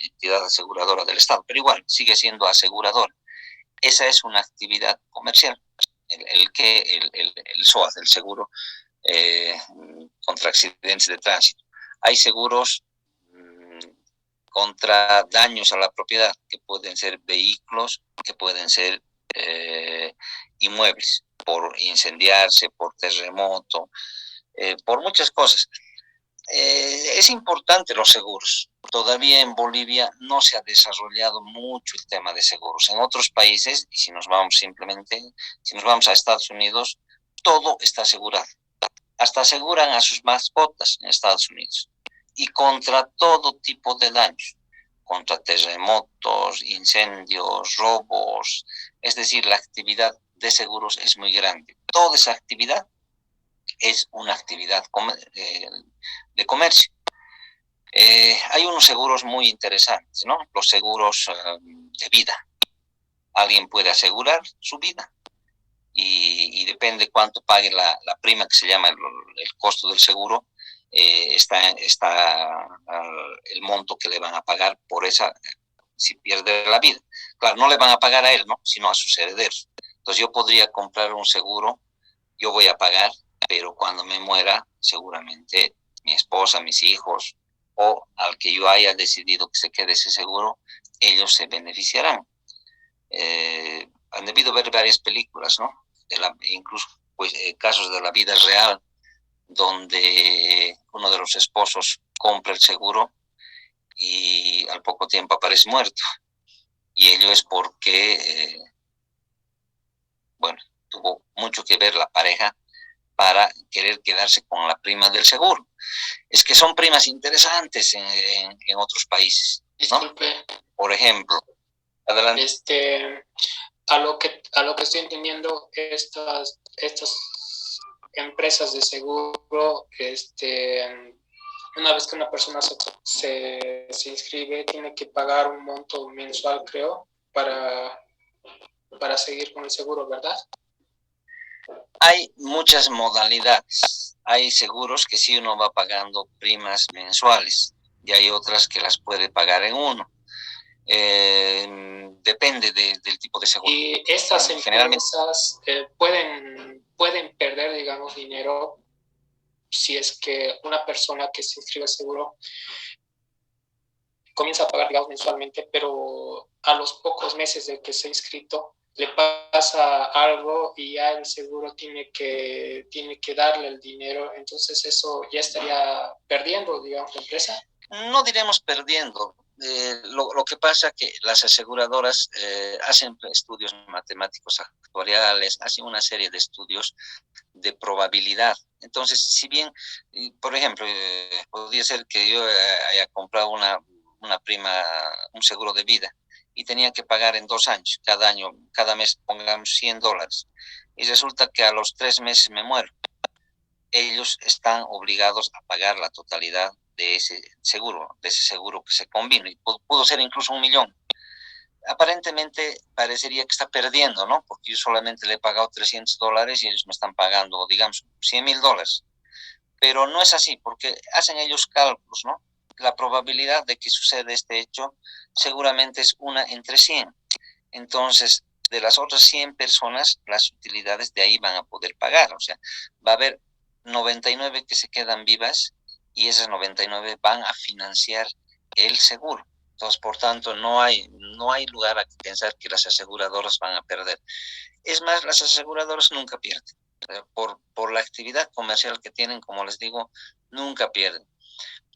entidad aseguradora del Estado, pero igual sigue siendo aseguradora. Esa es una actividad comercial. El SOAT, el seguro contra accidentes de tránsito. Hay seguros contra daños a la propiedad, que pueden ser vehículos, que pueden ser inmuebles, por incendiarse, por terremoto, por muchas cosas. Es importante los seguros. Todavía en Bolivia no se ha desarrollado mucho el tema de seguros. En otros países, y si nos vamos a Estados Unidos, todo está asegurado. Hasta aseguran a sus mascotas en Estados Unidos. Y contra todo tipo de daños. Contra terremotos, incendios, robos. Es decir, la actividad de seguros es muy grande. Toda esa actividad es una actividad de comercio. Hay unos seguros muy interesantes, ¿no? Los seguros de vida. Alguien puede asegurar su vida y depende cuánto pague la prima, que se llama el costo del seguro, está el monto que le van a pagar por esa, si pierde la vida. Claro, no le van a pagar a él, ¿no? Sino a sus herederos. Entonces yo podría comprar un seguro, yo voy a pagar, pero cuando me muera, seguramente mi esposa, mis hijos, o al que yo haya decidido que se quede ese seguro, ellos se beneficiarán. Han debido ver varias películas, ¿no? Incluso pues, casos de la vida real, donde uno de los esposos compra el seguro y al poco tiempo aparece muerto. Y ello es porque, tuvo mucho que ver la pareja para querer quedarse con la prima del seguro. es que son primas interesantes en otros países, ¿no? Disculpe. Por ejemplo, adelante. A lo que estoy entendiendo, estas empresas de seguro, una vez que una persona se inscribe, tiene que pagar un monto mensual, creo, para seguir con el seguro, ¿verdad? Hay muchas modalidades. Hay seguros que sí uno va pagando primas mensuales y hay otras que las puede pagar en uno. Depende del tipo de seguro. Y estas empresas pueden perder, digamos, dinero si es que una persona que se inscribe al seguro comienza a pagar, digamos, mensualmente, pero a los pocos meses de que se ha inscrito le pasa algo y ya el seguro tiene que darle el dinero, entonces eso ya estaría perdiendo, digamos, la empresa. No diremos perdiendo. Lo que pasa es que las aseguradoras hacen estudios matemáticos actuariales, hacen una serie de estudios de probabilidad. Entonces, si bien, por ejemplo, podría ser que yo haya comprado una prima, un seguro de vida, y tenía que pagar en 2 años, cada mes pongamos $100, y resulta que a los 3 meses me muero. Ellos están obligados a pagar la totalidad de ese seguro que se combina, y pudo ser incluso $1 millón. Aparentemente parecería que está perdiendo, ¿no? Porque yo solamente le he pagado $300 y ellos me están pagando, digamos, $100,000. Pero no es así, porque hacen ellos cálculos, ¿no? La probabilidad de que suceda este hecho seguramente es 1 entre 100. Entonces, de las otras 100 personas, las utilidades de ahí van a poder pagar. O sea, va a haber 99 que se quedan vivas y esas 99 van a financiar el seguro. Entonces, por tanto, no hay lugar a pensar que las aseguradoras van a perder. Es más, las aseguradoras nunca pierden. Por la actividad comercial que tienen, como les digo, nunca pierden.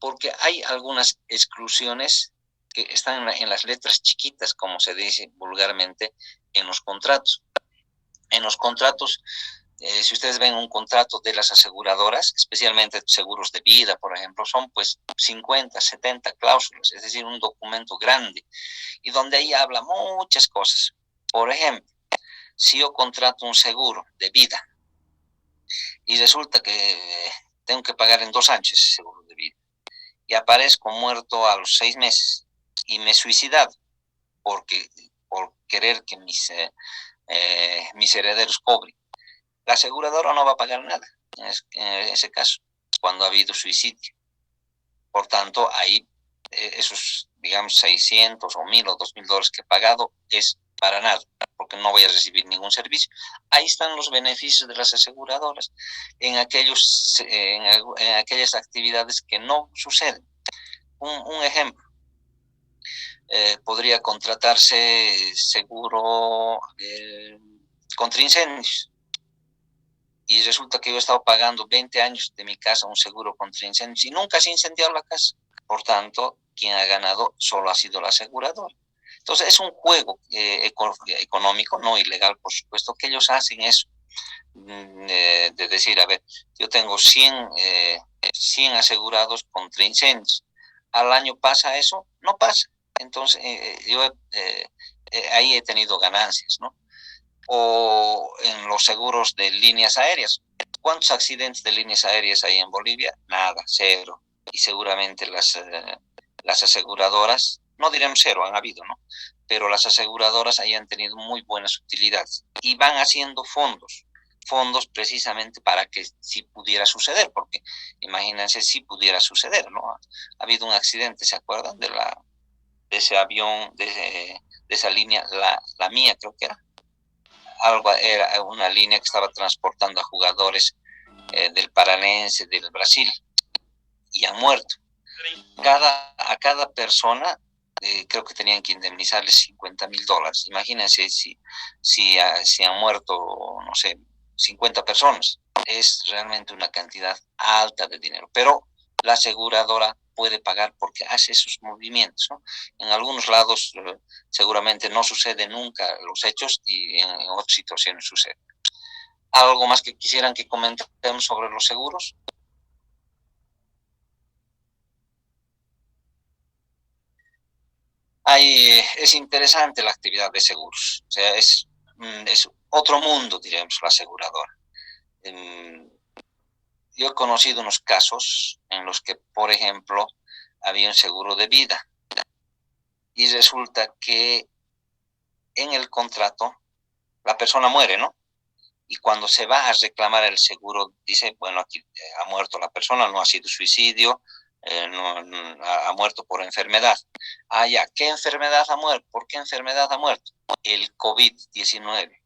Porque hay algunas exclusiones que están en las letras chiquitas, como se dice vulgarmente, en los contratos. En los contratos, si ustedes ven un contrato de las aseguradoras, especialmente seguros de vida, por ejemplo, son pues 50, 70 cláusulas, es decir, un documento grande, y donde ahí habla muchas cosas. Por ejemplo, si yo contrato un seguro de vida y resulta que tengo que pagar en 2 años ese seguro de vida, y aparezco muerto a los 6 meses y me he suicidado por querer que mis herederos cobren, la aseguradora no va a pagar nada en ese caso, cuando ha habido suicidio. Por tanto, ahí esos, digamos, 600 o 1,000 o 2,000 dólares que he pagado es para nada, porque no voy a recibir ningún servicio. Ahí están los beneficios de las aseguradoras en aquellas actividades que no suceden. Un ejemplo, podría contratarse seguro contra incendios, y resulta que yo he estado pagando 20 años de mi casa un seguro contra incendios y nunca se ha incendiado la casa. Por tanto, quien ha ganado solo ha sido la aseguradora. Entonces, es un juego económico, no ilegal, por supuesto, que ellos hacen eso. De decir, a ver, yo tengo 100 asegurados contra incendios. Al año pasa eso, no pasa. Entonces, yo ahí he tenido ganancias, ¿no? O en los seguros de líneas aéreas. ¿Cuántos accidentes de líneas aéreas hay en Bolivia? Nada, 0. Y seguramente las aseguradoras, no diremos 0, han habido, ¿no? Pero las aseguradoras ahí han tenido muy buenas utilidades y van haciendo fondos precisamente para que si pudiera suceder, porque imagínense si pudiera suceder, ¿no? Ha habido un accidente, ¿se acuerdan? De ese avión, de esa línea, la mía creo que era una línea que estaba transportando a jugadores del Paranense, del Brasil, y han muerto. A cada persona creo que tenían que indemnizarles $50,000. Imagínense si han muerto, no sé, 50 personas. Es realmente una cantidad alta de dinero, pero la aseguradora puede pagar porque hace esos movimientos, ¿no? En algunos lados seguramente no sucede nunca los hechos y en otras situaciones sucede. ¿Algo más que quisieran que comentemos sobre los seguros? Es interesante la actividad de seguros, o sea, es otro mundo, diremos, la aseguradora. Yo he conocido unos casos en los que, por ejemplo, había un seguro de vida y resulta que en el contrato la persona muere, ¿no? Y cuando se va a reclamar el seguro, dice, bueno, aquí ha muerto la persona, no ha sido suicidio, ha muerto por enfermedad. Ah, ya, ¿qué enfermedad ha muerto? ¿Por qué enfermedad ha muerto? El COVID-19.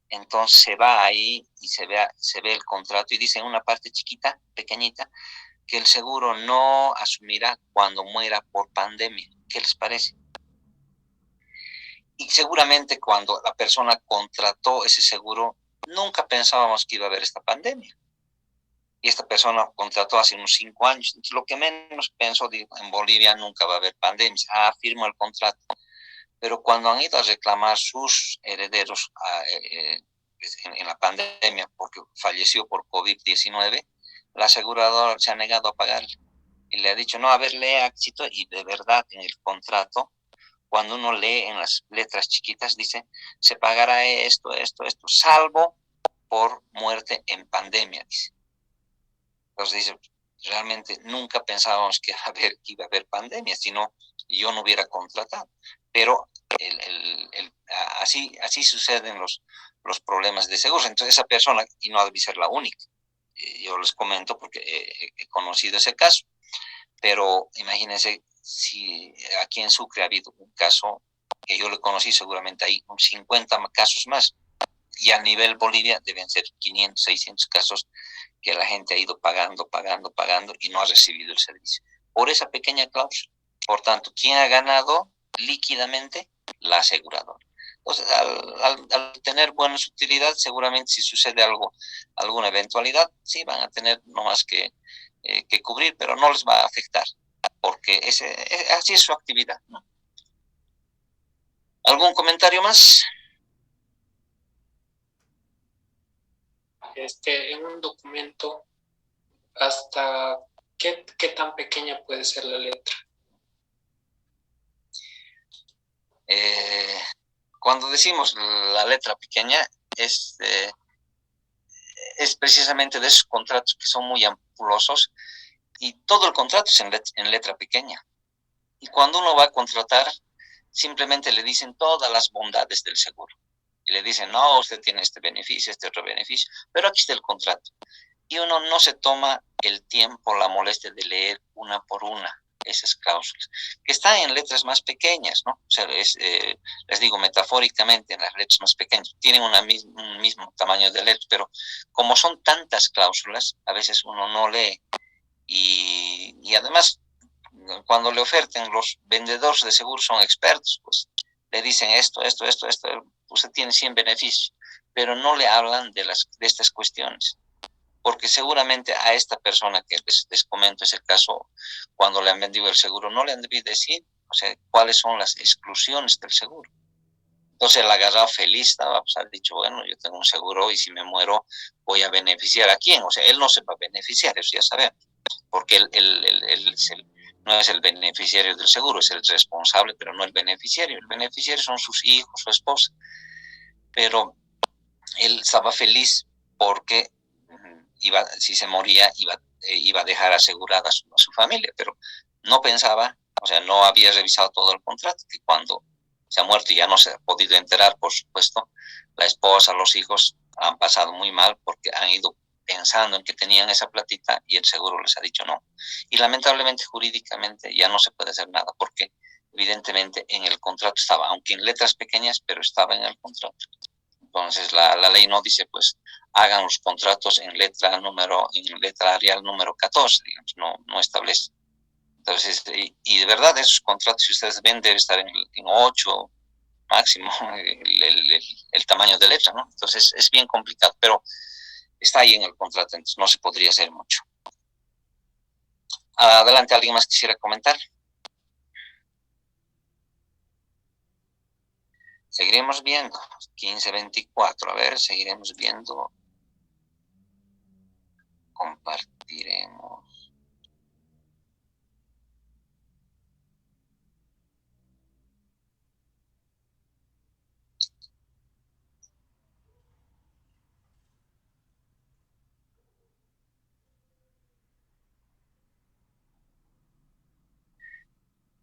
Entonces se va ahí y se ve el contrato y dice en una parte chiquita, pequeñita, que el seguro no asumirá cuando muera por pandemia. ¿Qué les parece? Y seguramente cuando la persona contrató ese seguro, nunca pensábamos que iba a haber esta pandemia. Y esta persona contrató hace unos 5 años. Entonces, lo que menos pensó, digo, en Bolivia nunca va a haber pandemias. Ah, firmo el contrato. Pero cuando han ido a reclamar sus herederos en la pandemia, porque falleció por COVID-19, la aseguradora se ha negado a pagarle. Y le ha dicho, no, a ver, lea éxito. Y de verdad, en el contrato, cuando uno lee en las letras chiquitas, dice, se pagará esto, salvo por muerte en pandemia, dice. Entonces dice, realmente nunca pensábamos que iba a haber pandemia, si no, yo no hubiera contratado. Pero así suceden los problemas de seguros. Entonces esa persona, y no debe ser la única, yo les comento porque he conocido ese caso, pero imagínense si aquí en Sucre ha habido un caso que yo le conocí, seguramente hay 50 casos más, y a nivel Bolivia deben ser 500, 600 casos que la gente ha ido pagando y no ha recibido el servicio por esa pequeña cláusula. Por tanto, ¿quién ha ganado líquidamente? La aseguradora. Entonces, al tener buena utilidad, seguramente si sucede alguna eventualidad, sí van a tener no más que cubrir, pero no les va a afectar, porque así es su actividad, ¿no? ¿Algún comentario más? En un documento, ¿hasta qué tan pequeña puede ser la letra? Cuando decimos la letra pequeña, es precisamente de esos contratos que son muy ampulosos y todo el contrato es en letra pequeña. Y cuando uno va a contratar, simplemente le dicen todas las bondades del seguro. Y le dicen, no, usted tiene este beneficio, este otro beneficio, pero aquí está el contrato. Y uno no se toma el tiempo, la molestia de leer una por una esas cláusulas, que están en letras más pequeñas, ¿no? O sea, les digo metafóricamente, en las letras más pequeñas, tienen un mismo tamaño de letras, pero como son tantas cláusulas, a veces uno no lee. Y además, cuando le oferten, los vendedores de seguros son expertos, pues le dicen esto, usted tiene 100 beneficios, pero no le hablan de estas cuestiones. Porque seguramente a esta persona que les comento ese caso, cuando le han vendido el seguro, no le han debido decir, o sea, cuáles son las exclusiones del seguro. Entonces el agarrado feliz estaba, pues, ha dicho, bueno, yo tengo un seguro y si me muero voy a beneficiar a quién. O sea, él no se va a beneficiar, eso ya sabemos, porque él no es el beneficiario del seguro, es el responsable, pero no el beneficiario. El beneficiario son sus hijos, su esposa. Pero él estaba feliz porque si se moría, iba a dejar asegurada a su familia, pero no pensaba, o sea, no había revisado todo el contrato, que cuando se ha muerto y ya no se ha podido enterar, por supuesto, la esposa, los hijos han pasado muy mal porque han ido pensando en que tenían esa platita y el seguro les ha dicho no. Y lamentablemente jurídicamente ya no se puede hacer nada porque evidentemente en el contrato estaba, aunque en letras pequeñas, pero estaba en el contrato. Entonces la ley no dice, pues, hagan los contratos en letra Arial número 14, digamos, no establece. Entonces, y de verdad esos contratos, si ustedes ven, debe estar en 8 máximo el tamaño de letra, ¿no? Entonces es bien complicado, pero está ahí en el contrato, entonces no se podría hacer mucho. Adelante, ¿alguien más quisiera comentar? Seguiremos viendo, 15:24, a ver, seguiremos viendo, compartiremos.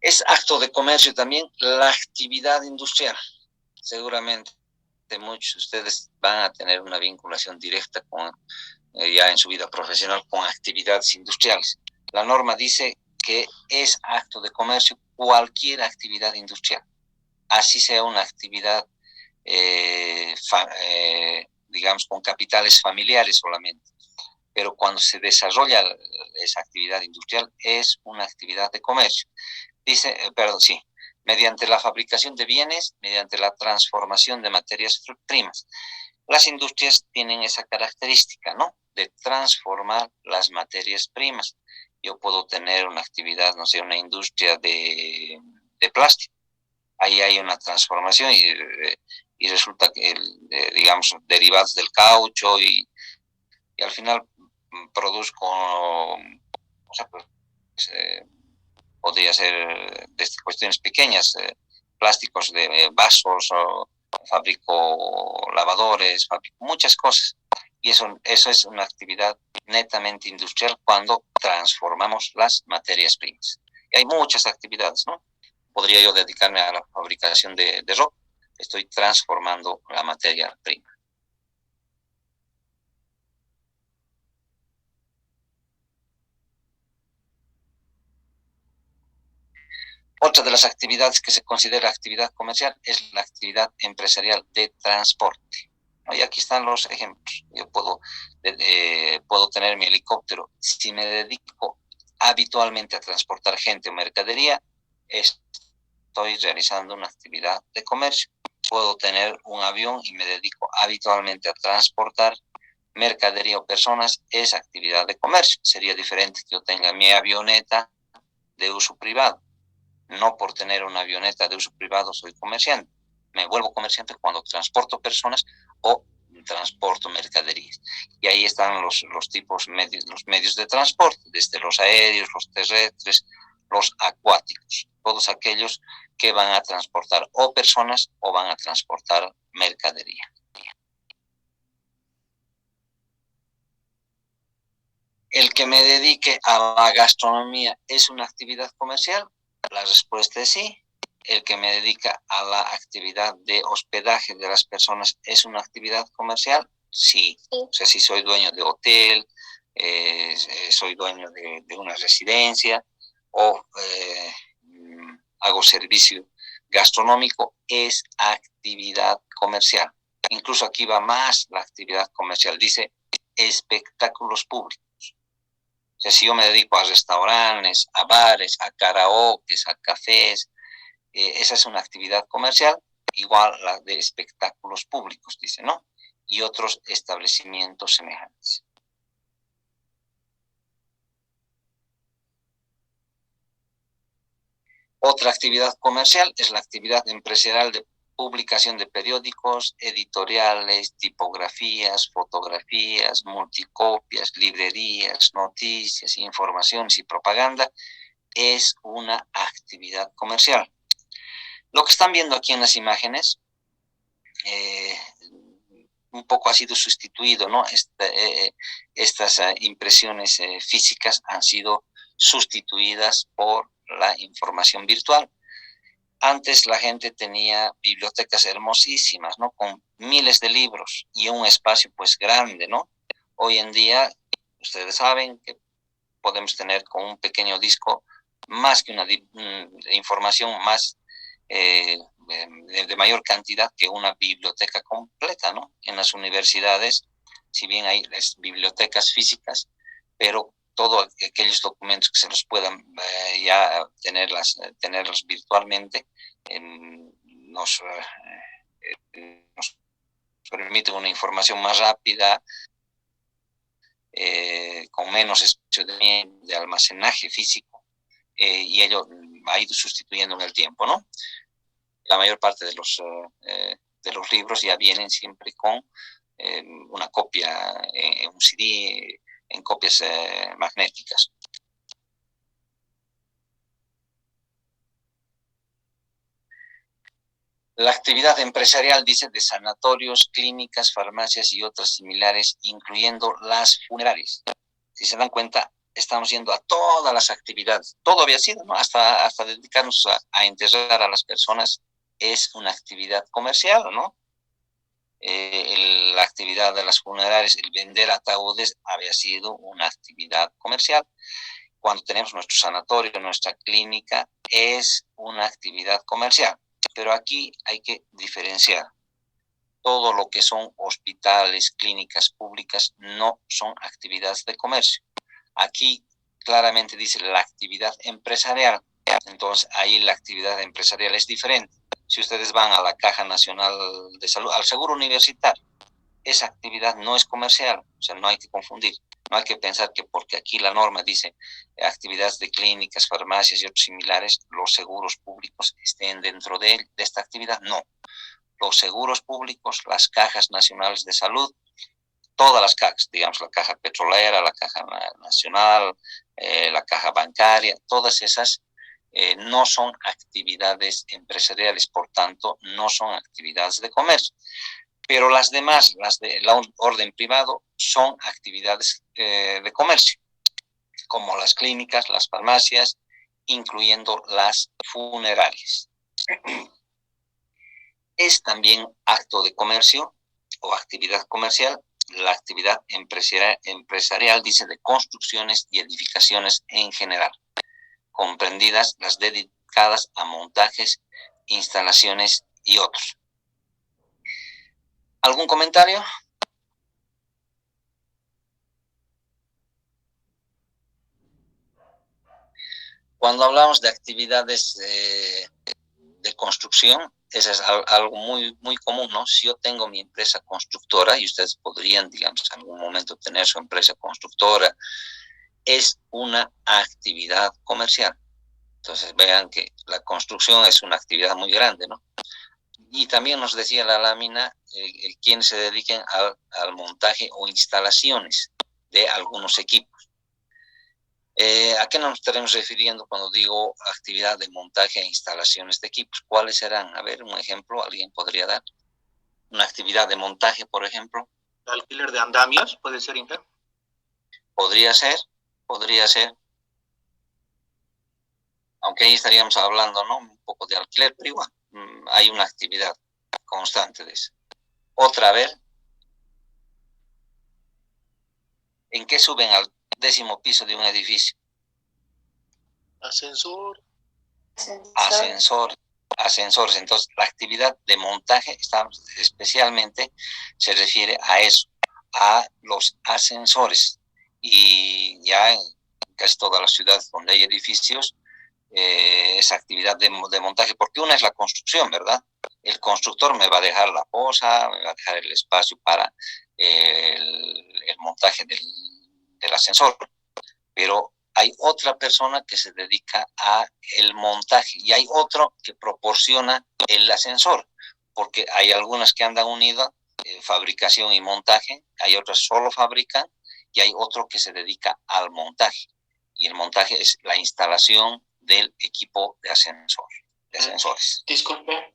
Es acto de comercio también la actividad industrial. Seguramente muchos de ustedes van a tener una vinculación directa con, ya en su vida profesional, con actividades industriales. La norma dice que es acto de comercio cualquier actividad industrial, así sea una actividad, digamos, con capitales familiares solamente. Pero cuando se desarrolla esa actividad industrial es una actividad de comercio. Dice, mediante la fabricación de bienes, mediante la transformación de materias primas. Las industrias tienen esa característica, ¿no? De transformar las materias primas. Yo puedo tener una actividad, no sé, una industria de plástico. Ahí hay una transformación y resulta que, digamos, derivados del caucho y al final produzco, o sea, pues, podría ser desde cuestiones pequeñas, plásticos de vasos, o fabrico lavadores, fabrico muchas cosas. Y eso es una actividad netamente industrial cuando transformamos las materias primas. Y hay muchas actividades, ¿no? Podría yo dedicarme a la fabricación de ropa. Estoy transformando la materia prima. Otra de las actividades que se considera actividad comercial es la actividad empresarial de transporte. Y aquí están los ejemplos. Yo puedo tener mi helicóptero. Si me dedico habitualmente a transportar gente o mercadería, estoy realizando una actividad de comercio. Puedo tener un avión y me dedico habitualmente a transportar mercadería o personas, es actividad de comercio. Sería diferente que yo tenga mi avioneta de uso privado. No por tener una avioneta de uso privado soy comerciante. Me vuelvo comerciante cuando transporto personas o transporto mercaderías. Y ahí están los medios de transporte, desde los aéreos, los terrestres, los acuáticos. Todos aquellos que van a transportar o personas o van a transportar mercadería. ¿El que me dedique a la gastronomía es una actividad comercial? La respuesta es sí. El que me dedica a la actividad de hospedaje de las personas es una actividad comercial, sí. O sea, si soy dueño de hotel, soy dueño de una residencia o hago servicio gastronómico, es actividad comercial. Incluso aquí va más la actividad comercial, dice espectáculos públicos. O sea, si yo me dedico a restaurantes, a bares, a karaokes, a cafés, esa es una actividad comercial, igual la de espectáculos públicos, dice, ¿no? Y otros establecimientos semejantes. Otra actividad comercial es la actividad empresarial de publicación de periódicos, editoriales, tipografías, fotografías, multicopias, librerías, noticias, informaciones y propaganda. Es una actividad comercial. Lo que están viendo aquí en las imágenes, un poco ha sido sustituido, ¿no? Estas impresiones físicas han sido sustituidas por la información virtual. Antes la gente tenía bibliotecas hermosísimas, ¿no? Con miles de libros y un espacio pues grande, ¿no? Hoy en día, ustedes saben que podemos tener con un pequeño disco más que una información más de mayor cantidad que una biblioteca completa, ¿no? En las universidades, si bien hay bibliotecas físicas, pero todos aquellos documentos que se los puedan ya tenerlos virtualmente, nos permite una información más rápida, con menos espacio de almacenaje físico, y ello ha ido sustituyendo en el tiempo, ¿no? La mayor parte de los libros ya vienen siempre con una copia en un CD, en copias magnéticas. La actividad empresarial, dice, de sanatorios, clínicas, farmacias y otras similares, incluyendo las funerarias. Si se dan cuenta, estamos yendo a todas las actividades. Todo había sido, ¿no? Hasta dedicarnos a enterrar a las personas es una actividad comercial, ¿no? La actividad de las funerarias, el vender ataúdes, había sido una actividad comercial. Cuando tenemos nuestro sanatorio, nuestra clínica, es una actividad comercial. Pero aquí hay que diferenciar. Todo lo que son hospitales, clínicas públicas, no son actividades de comercio. Aquí claramente dice la actividad empresarial. Entonces, ahí la actividad empresarial es diferente. Si ustedes van a la Caja Nacional de Salud, al seguro universitario, esa actividad no es comercial, o sea, no hay que confundir. No hay que pensar que porque aquí la norma dice actividades de clínicas, farmacias y otros similares, los seguros públicos estén dentro de esta actividad. No. Los seguros públicos, las cajas nacionales de salud, todas las cajas, digamos, la caja petrolera, la caja nacional, la caja bancaria, todas esas no son actividades empresariales, por tanto, no son actividades de comercio. Pero las demás, las de la orden privado, son actividades de comercio, como las clínicas, las farmacias, incluyendo las funerarias. Es también acto de comercio o actividad comercial la actividad empresarial, dice, de construcciones y edificaciones en general, comprendidas las dedicadas a montajes, instalaciones y otros. ¿Algún comentario? Cuando hablamos de actividades de construcción, eso es algo muy común, ¿no? Si yo tengo mi empresa constructora, y ustedes podrían, digamos, en algún momento tener su empresa constructora, es una actividad comercial. Entonces vean que la construcción es una actividad muy grande, ¿no? Y también nos decía la lámina, quienes se dediquen al montaje o instalaciones de algunos equipos. ¿A qué nos estaremos refiriendo cuando digo actividad de montaje e instalaciones de equipos? ¿Cuáles serán? A ver, un ejemplo, ¿alguien podría dar? Una actividad de montaje, por ejemplo. ¿Alquiler de andamios puede ser, Inter? Podría ser. Aunque ahí estaríamos hablando, ¿no? Un poco de alquiler, pero igual hay una actividad constante de eso. Otra vez, ¿en qué suben al 10º piso de un edificio? Ascensor. Ascensores. Entonces, la actividad de montaje especialmente se refiere a eso, a los ascensores. Y ya en casi todas las ciudades donde hay edificios, esa actividad de montaje, porque una es la construcción, ¿verdad? El constructor me va a dejar la posa, me va a dejar el espacio para el montaje del ascensor, pero hay otra persona que se dedica a el montaje y hay otro que proporciona el ascensor, porque hay algunas que andan unidas, fabricación y montaje, hay otras solo fabrican y hay otro que se dedica al montaje. Y el montaje es la instalación del equipo de ascensores. Disculpe.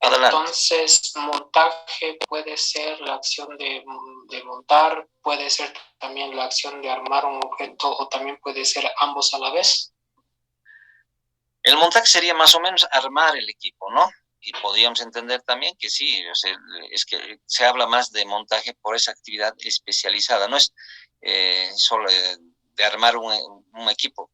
Adelante. Entonces, montaje puede ser la acción de montar, puede ser también la acción de armar un objeto o también puede ser ambos a la vez. El montaje sería más o menos armar el equipo, ¿no? Y podríamos entender también que sí, o sea, es que se habla más de montaje por esa actividad especializada, no es solo de armar un equipo.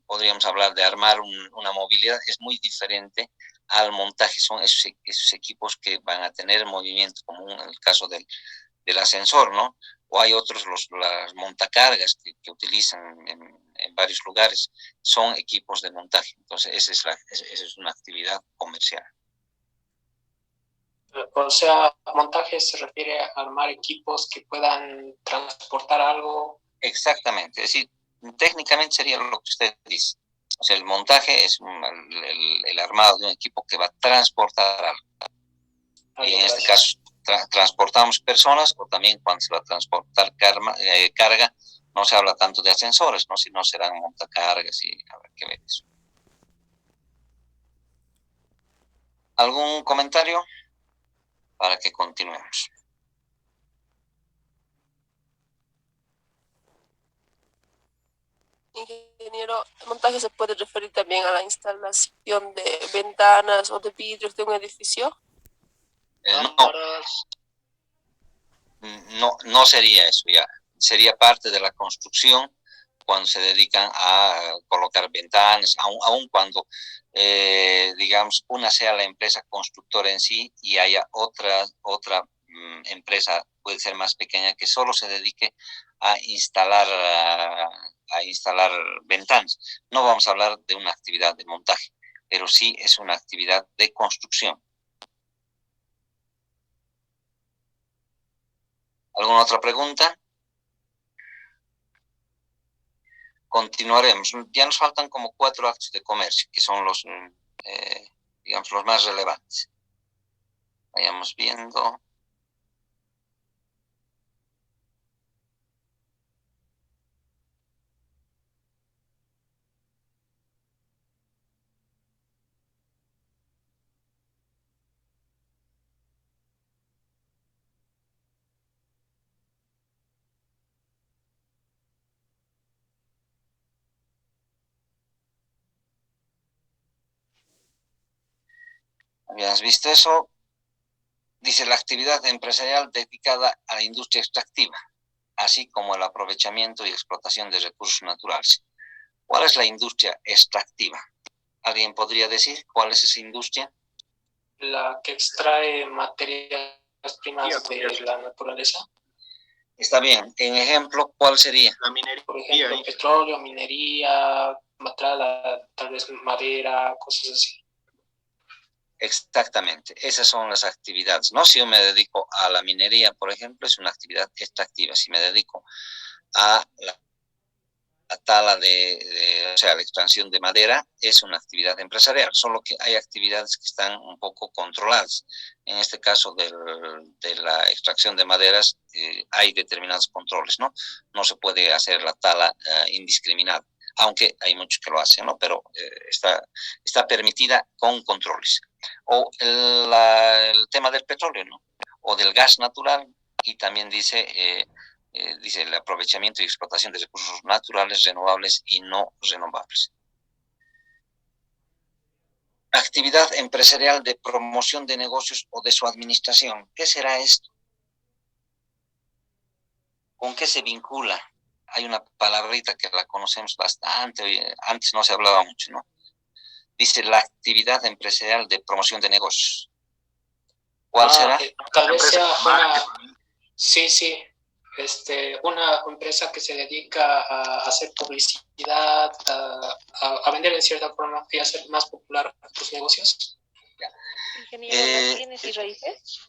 Podríamos hablar de armar una movilidad, es muy diferente al montaje, son esos equipos que van a tener movimiento, como en el caso del ascensor, ¿no? O hay otros, las montacargas que utilizan en varios lugares, son equipos de montaje. Entonces, esa es una actividad comercial. O sea, montaje se refiere a armar equipos que puedan transportar algo. Exactamente, es decir, técnicamente sería lo que usted dice. O sea, el montaje es el armado de un equipo que va a transportar algo. Y en este caso, transportamos personas, o también cuando se va a transportar carga, no se habla tanto de ascensores, ¿no? Sino serán montacargas y a ver qué ver eso. ¿Algún comentario? Para que continuemos. Ingeniero, el montaje se puede referir también a la instalación de ventanas o de vidrios de un edificio. No sería eso ya. Sería parte de la construcción cuando se dedican a colocar ventanas, aun cuando, digamos, una sea la empresa constructora en sí y haya otra empresa, puede ser más pequeña, que solo se dedique a instalar ventanas. No vamos a hablar de una actividad de montaje, pero sí es una actividad de construcción. ¿Alguna otra pregunta? Continuaremos. Ya nos faltan como 4 actos de comercio, que son los, digamos, los más relevantes. Vayamos viendo. ¿Habías visto eso? Dice la actividad empresarial dedicada a la industria extractiva, así como el aprovechamiento y explotación de recursos naturales. ¿Cuál es la industria extractiva? ¿Alguien podría decir cuál es esa industria? La que extrae materias primas de la naturaleza. Está bien. En ejemplo, ¿cuál sería? La minería. Por ejemplo, petróleo, minería, tal vez madera, cosas así. Exactamente, esas son las actividades, ¿no? Si yo me dedico a la minería, por ejemplo, es una actividad extractiva. Si me dedico a la tala o sea, la extracción de madera, es una actividad empresarial, solo que hay actividades que están un poco controladas. En este caso de la extracción de maderas, hay determinados controles, ¿no? No se puede hacer la tala indiscriminada, aunque hay muchos que lo hacen, ¿no? Pero está permitida con controles. O el tema del petróleo, ¿no? O del gas natural, y también dice el aprovechamiento y explotación de recursos naturales, renovables y no renovables. Actividad empresarial de promoción de negocios o de su administración. ¿Qué será esto? ¿Con qué se vincula? Hay una palabrita que la conocemos bastante, antes no se hablaba mucho, ¿no? Dice la actividad empresarial de promoción de negocios. ¿Cuál será? Tal vez sea una... Sí. Una empresa que se dedica a hacer publicidad, a vender en cierta forma y hacer más popular tus negocios. Ingeniero, ¿bienes y raíces?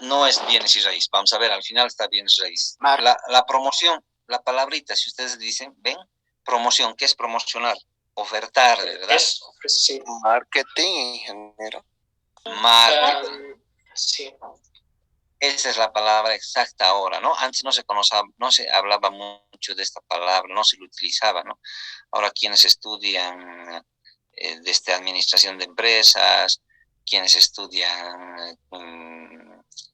No es bienes y raíces. Vamos a ver, al final está bienes y raíces. La promoción, la palabrita, si ustedes dicen, ven, promoción, ¿qué es promocionar? Ofertar, ¿verdad? Sí. Marketing, ingeniero. Marketing. Sí. Esa es la palabra exacta ahora, ¿no? Antes no se hablaba mucho de esta palabra, no se lo utilizaba, ¿no? Ahora quienes estudian desde administración de empresas, quienes estudian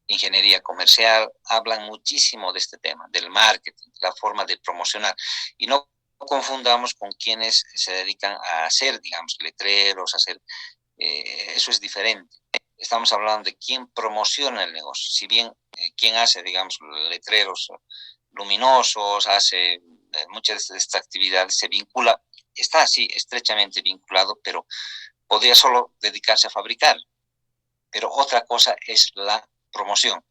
ingeniería comercial, hablan muchísimo de este tema, del marketing, la forma de promocionar. Y no confundamos con quienes se dedican a hacer, digamos, letreros, eso es diferente. Estamos hablando de quién promociona el negocio. Si bien quien hace, digamos, letreros luminosos, hace muchas de estas actividades, se vincula, está así estrechamente vinculado, pero podría solo dedicarse a fabricar. Pero otra cosa es la promoción.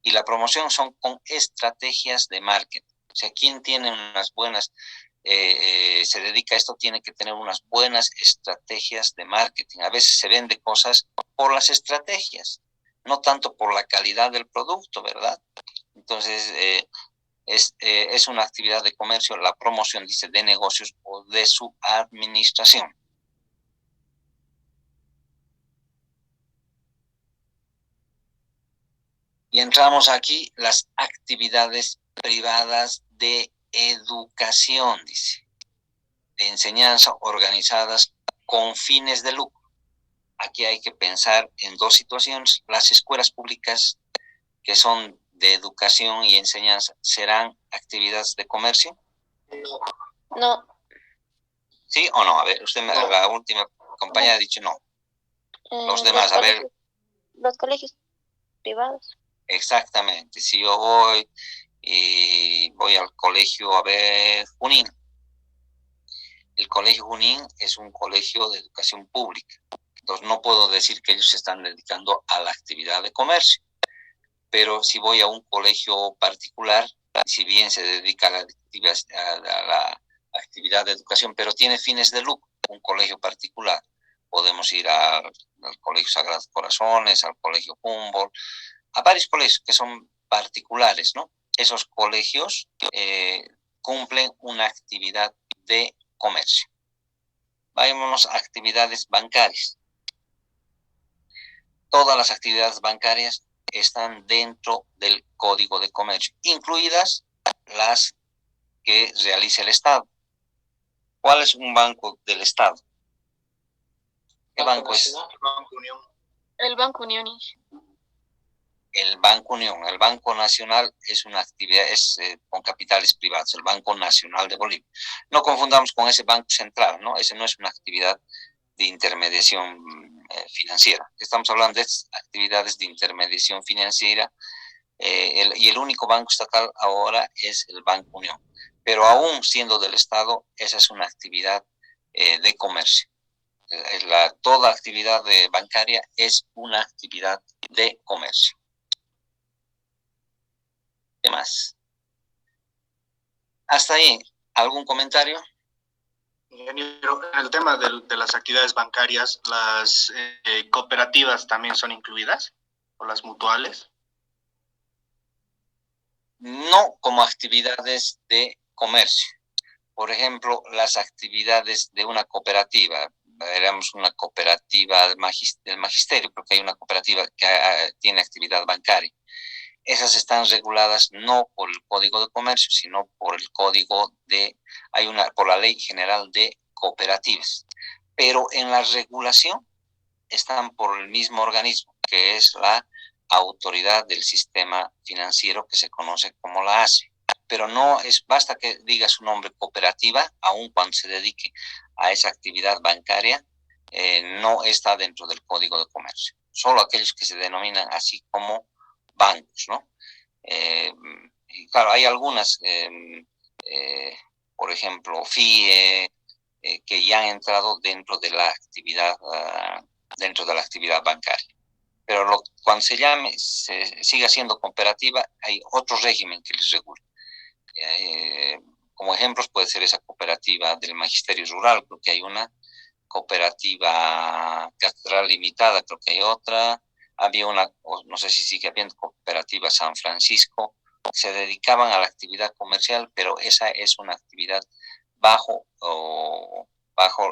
Y la promoción son con estrategias de marketing. O sea, quien tiene unas buenas... se dedica a esto, tiene que tener unas buenas estrategias de marketing. A veces se vende cosas por las estrategias, no tanto por la calidad del producto, ¿verdad? Entonces, es una actividad de comercio, la promoción, dice, de negocios o de su administración. Y entramos aquí, las actividades privadas de educación, dice, de enseñanza organizadas con fines de lucro. Aquí hay que pensar en dos situaciones. Las escuelas públicas que son de educación y enseñanza, ¿serán actividades de comercio? No. ¿Sí o no? A ver, usted, la última compañera ha dicho no. Los demás, a ver. Los colegios privados. Exactamente. Si yo voy al colegio, a ver, Junín. El colegio Junín es un colegio de educación pública. Entonces no puedo decir que ellos se están dedicando a la actividad de comercio. Pero si voy a un colegio particular, si bien se dedica a la actividad de educación, pero tiene fines de lucro, un colegio particular. Podemos ir al Colegio Sagrados Corazones, al Colegio Humboldt, a varios colegios que son particulares, ¿no? Esos colegios cumplen una actividad de comercio. Vayámonos a actividades bancarias. Todas las actividades bancarias están dentro del Código de Comercio, incluidas las que realiza el Estado. ¿Cuál es un banco del Estado? ¿Qué banco es? El Banco Unión. El Banco Unión. El Banco Unión. El Banco Nacional es una actividad, con capitales privados, el Banco Nacional de Bolivia. No confundamos con ese Banco Central, ¿no? Ese no es una actividad de intermediación financiera. Estamos hablando de actividades de intermediación financiera y el único banco estatal ahora es el Banco Unión. Pero aún siendo del Estado, esa es una actividad de comercio. Toda actividad bancaria es una actividad de comercio. ¿Qué más? Hasta ahí, ¿algún comentario? Ingeniero, en el tema de las actividades bancarias, ¿las cooperativas también son incluidas? ¿O las mutuales? No como actividades de comercio. Por ejemplo, las actividades de una cooperativa, veremos una cooperativa del magisterio, porque hay una cooperativa que tiene actividad bancaria. Esas están reguladas no por el Código de Comercio, sino por el por la Ley General de Cooperativas. Pero en la regulación están por el mismo organismo, que es la Autoridad del Sistema Financiero, que se conoce como la ASFI. Pero no basta que diga su nombre cooperativa, aun cuando se dedique a esa actividad bancaria, no está dentro del Código de Comercio. Solo aquellos que se denominan así como bancos, ¿no? Y claro, hay algunas, por ejemplo, FIE, que ya han entrado dentro de la actividad bancaria. Pero cuando se siga siendo cooperativa, hay otro régimen que les regula. Como ejemplos puede ser esa cooperativa del Magisterio Rural, creo que hay una cooperativa Catedral Limitada, creo que hay otra. Había una, no sé si sigue habiendo, cooperativa San Francisco, se dedicaban a la actividad comercial, pero esa es una actividad bajo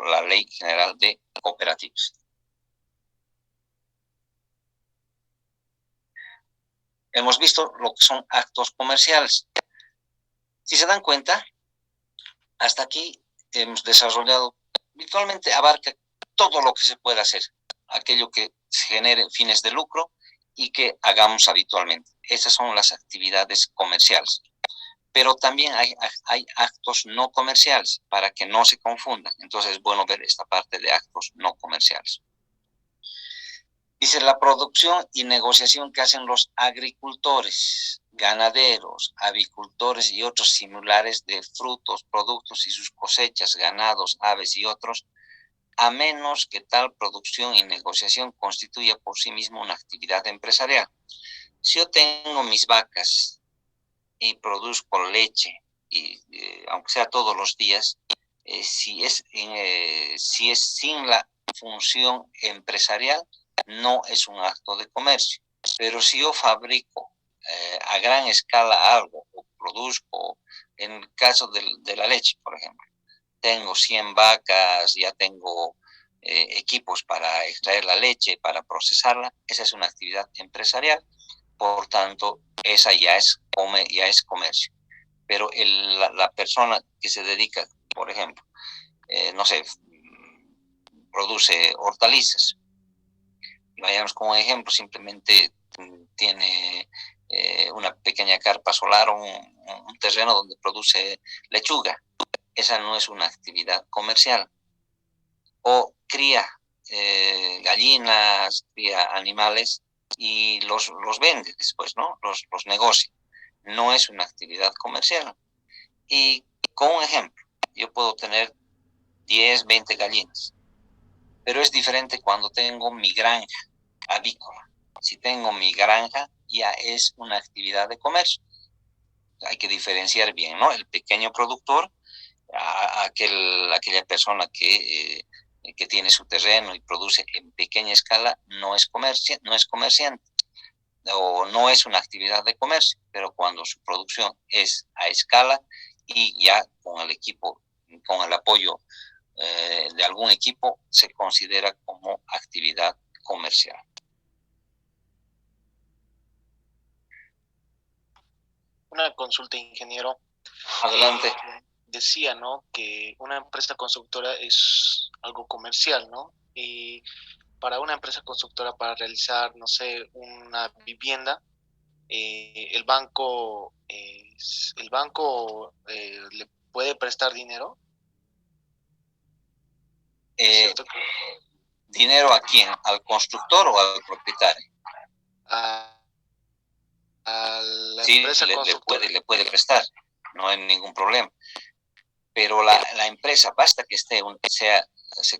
la Ley General de Cooperativas. Hemos visto lo que son actos comerciales. Si se dan cuenta, hasta aquí hemos desarrollado, virtualmente abarca todo lo que se puede hacer, aquello que genere fines de lucro y que hagamos habitualmente. Esas son las actividades comerciales. Pero también hay actos no comerciales, para que no se confundan. Entonces es bueno ver esta parte de actos no comerciales. Dice, la producción y negociación que hacen los agricultores, ganaderos, avicultores y otros similares de frutos, productos y sus cosechas, ganados, aves y otros, a menos que tal producción y negociación constituya por sí mismo una actividad empresarial. Si yo tengo mis vacas y produzco leche, y aunque sea todos los días, si es sin la función empresarial, no es un acto de comercio. Pero si yo fabrico a gran escala algo, o produzco, en el caso de la leche, por ejemplo, tengo 100 vacas, ya tengo equipos para extraer la leche, para procesarla, esa es una actividad empresarial, por tanto, esa ya es comercio. Pero la persona que se dedica, por ejemplo, no sé, produce hortalizas, vayamos como ejemplo, simplemente tiene una pequeña carpa solar o un terreno donde produce lechuga. esa no es una actividad comercial. O cría gallinas, cría animales y los vende después, ¿no? Los negocia. No es una actividad comercial. Y con un ejemplo, yo puedo tener 10, 20 gallinas, pero es diferente cuando tengo mi granja avícola. Si tengo mi granja, ya es una actividad de comercio. Hay que diferenciar bien, ¿no? El pequeño productor, aquella persona que tiene su terreno y produce en pequeña escala, no es comerciante o no es una actividad de comercio, pero cuando su producción es a escala y ya con el equipo, con el apoyo de algún equipo, se considera como actividad comercial. Una consulta, ingeniero. Adelante. Decía, ¿no?, que una empresa constructora es algo comercial, ¿no? Y para una empresa constructora, para realizar, no sé, una vivienda, el banco le puede prestar dinero. ¿Dinero a quién? ¿Al constructor o al propietario? A la sí, empresa le puede prestar, no hay ningún problema. Pero la empresa, basta que se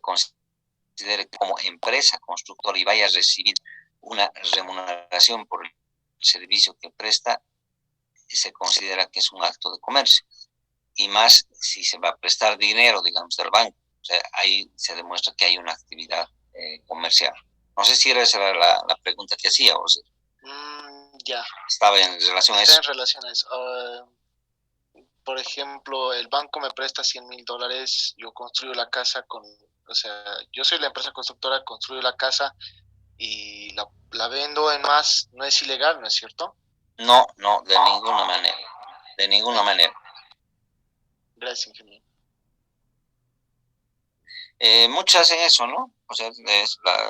considere como empresa constructora y vaya a recibir una remuneración por el servicio que presta, se considera que es un acto de comercio. Y más si se va a prestar dinero, digamos, del banco. O sea, ahí se demuestra que hay una actividad comercial. No sé si esa era la pregunta que hacía. O sea, ya. Estaba en relación a eso. Está en relación a eso. Por ejemplo, el banco me presta $100,000, yo construyo la casa yo soy la empresa constructora, construyo la casa y la vendo en más. No es ilegal, ¿no es cierto? No, de ninguna manera. De ninguna manera. Gracias, ingeniero. Muchos hacen eso, ¿no? O sea,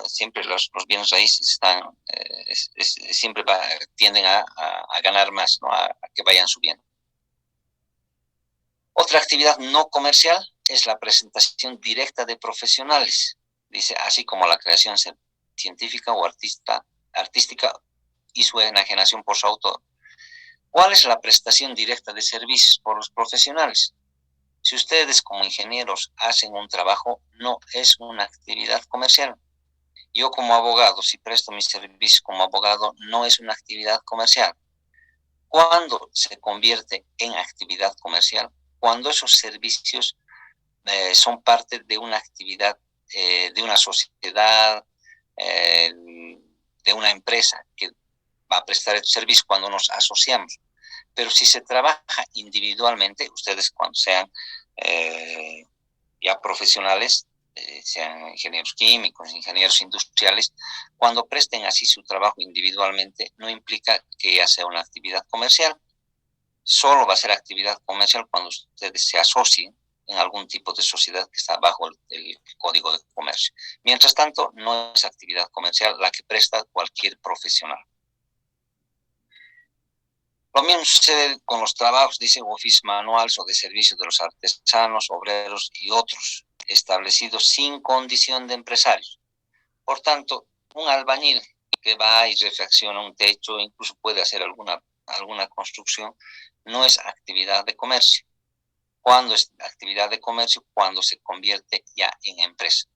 siempre los bienes raíces están, siempre tienden a ganar más, ¿no? A que vayan subiendo. Otra actividad no comercial es la presentación directa de profesionales, dice, así como la creación científica o artística y su enajenación por su autor. ¿Cuál es la prestación directa de servicios por los profesionales? Si ustedes como ingenieros hacen un trabajo, no es una actividad comercial. Yo como abogado, si presto mis servicios como abogado, no es una actividad comercial. ¿Cuándo se convierte en actividad comercial? Cuando esos servicios son parte de una actividad, de una sociedad, de una empresa que va a prestar el servicio cuando nos asociamos. Pero si se trabaja individualmente, ustedes cuando sean ya profesionales, sean ingenieros químicos, ingenieros industriales, cuando presten así su trabajo individualmente, no implica que ya sea una actividad comercial. Solo va a ser actividad comercial cuando ustedes se asocien en algún tipo de sociedad que está bajo el Código de Comercio. Mientras tanto, no es actividad comercial la que presta cualquier profesional. Lo mismo sucede con los trabajos, dice, oficios manuales o de servicio de los artesanos, obreros y otros, establecidos sin condición de empresarios. Por tanto, un albañil que va y refacciona un techo, incluso puede hacer alguna construcción, no es actividad de comercio. ¿Cuándo es actividad de comercio? Cuando se convierte ya en empresa.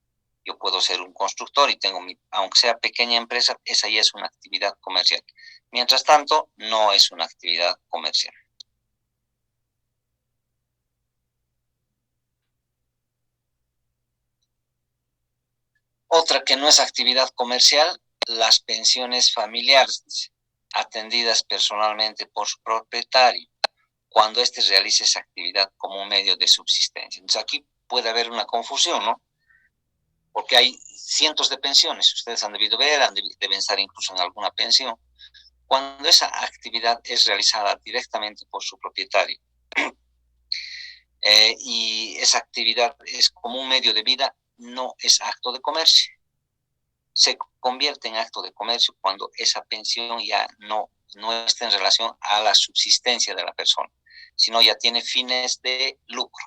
Yo puedo ser un constructor y tengo aunque sea pequeña empresa, esa ya es una actividad comercial. Mientras tanto, no es una actividad comercial. Otra que no es actividad comercial, las pensiones familiares, atendidas personalmente por su propietario, cuando éste realice esa actividad como un medio de subsistencia. Entonces aquí puede haber una confusión, ¿no? Porque hay cientos de pensiones, ustedes han debido ver, deben estar incluso en alguna pensión. Cuando esa actividad es realizada directamente por su propietario y esa actividad es como un medio de vida, no es acto de comercio. Se convierte en acto de comercio cuando esa pensión ya no está en relación a la subsistencia de la persona, sino ya tiene fines de lucro.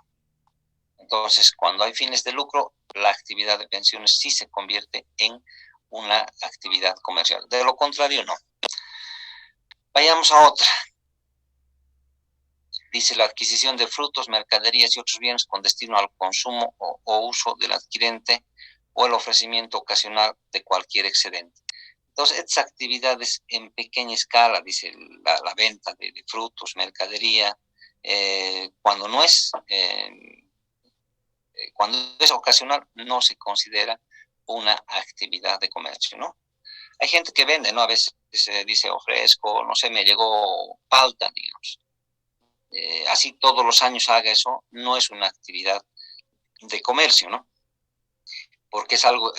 Entonces, cuando hay fines de lucro, la actividad de pensiones sí se convierte en una actividad comercial. De lo contrario, no. Vayamos a otra. Dice la adquisición de frutos, mercaderías y otros bienes con destino al consumo o uso del adquirente o el ofrecimiento ocasional de cualquier excedente. Entonces, estas actividades en pequeña escala, dice la venta de frutos, mercadería, cuando es ocasional, no se considera una actividad de comercio, ¿no? Hay gente que vende, ¿no? A veces se dice ofrezco, no sé, me llegó palta, digamos. Así todos los años haga eso, no es una actividad de comercio, ¿no? Porque es algo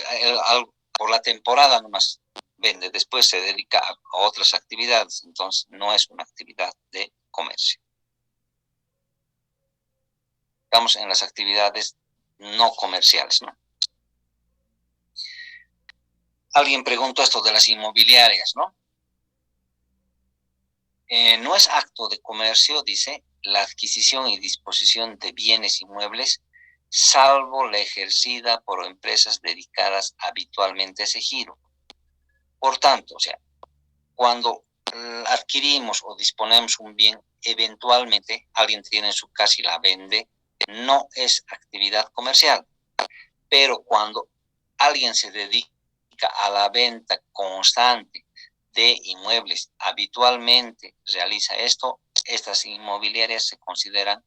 por la temporada nomás vende, después se dedica a otras actividades, entonces no es una actividad de comercio. Estamos en las actividades no comerciales, ¿no? Alguien preguntó esto de las inmobiliarias, ¿no? No es acto de comercio, dice, la adquisición y disposición de bienes inmuebles, salvo la ejercida por empresas dedicadas habitualmente a ese giro. Por tanto, o sea, cuando adquirimos o disponemos un bien, eventualmente alguien tiene en su casa y la vende, no es actividad comercial. Pero cuando alguien se dedica a la venta constante de inmuebles, habitualmente realiza esto, estas inmobiliarias se consideran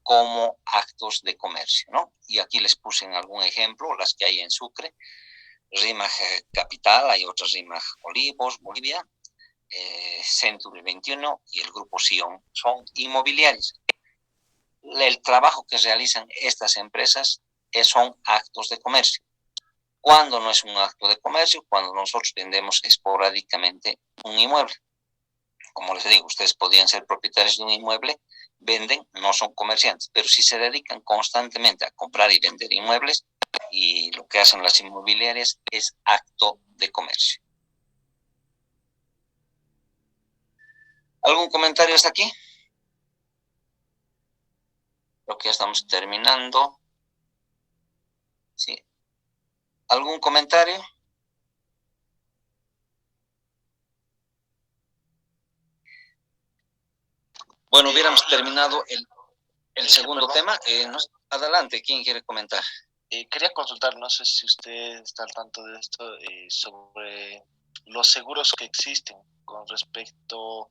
como actos de comercio, ¿no? Y aquí les puse en algún ejemplo las que hay en Sucre, RIMAG Capital, hay otras RIMAG Olivos, Bolivia, Century 21 y el Grupo Sion, son inmobiliarios. El trabajo que realizan estas empresas son actos de comercio. ¿Cuándo no es un acto de comercio? Cuando nosotros vendemos esporádicamente un inmueble. Como les digo, ustedes podrían ser propietarios de un inmueble, venden, no son comerciantes, pero si se dedican constantemente a comprar y vender inmuebles, y lo que hacen las inmobiliarias es acto de comercio. ¿Algún comentario hasta aquí? Creo que ya estamos terminando. Sí. ¿Algún comentario? Bueno, hubiéramos terminado el segundo tema. Adelante, ¿quién quiere comentar? Quería consultar, no sé si usted está al tanto de esto, sobre los seguros que existen con respecto,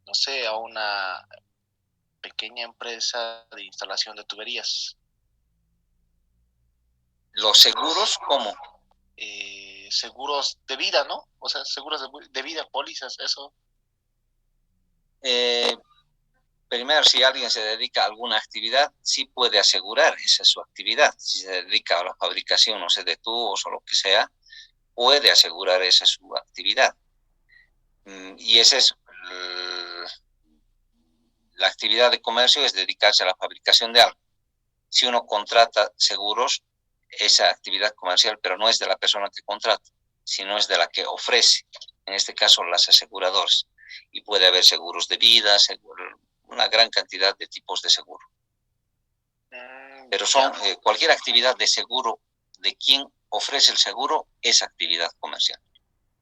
no sé, a una pequeña empresa de instalación de tuberías. ¿Los seguros cómo? Seguros de vida, ¿no? O sea, seguros de vida, pólizas, eso. Primero, si alguien se dedica a alguna actividad, sí puede asegurar, esa es su actividad. Si se dedica a la fabricación, no sé, de tubos o lo que sea, puede asegurar, esa es su actividad. Y esa es la actividad de comercio, es dedicarse a la fabricación de algo. Si uno contrata seguros, esa actividad comercial, pero no es de la persona que contrata, sino es de la que ofrece, en este caso las aseguradoras. Y puede haber seguros de vida, una gran cantidad de tipos de seguro. Pero son cualquier actividad de seguro de quien ofrece el seguro es actividad comercial.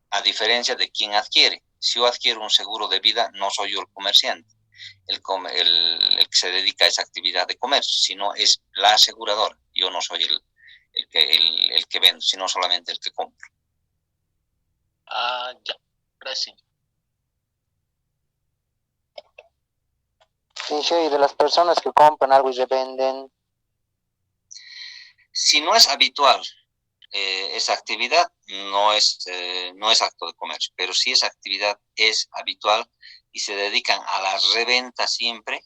A diferencia de quien adquiere. Si yo adquiero un seguro de vida, no soy yo el comerciante, el que se dedica a esa actividad de comercio, sino es la aseguradora. Yo no soy el que vende, sino solamente el que compra. Ya, gracias. Y de las personas que compran algo y revenden. Si no es habitual esa actividad, no es acto de comercio, pero si esa actividad es habitual y se dedican a la reventa siempre,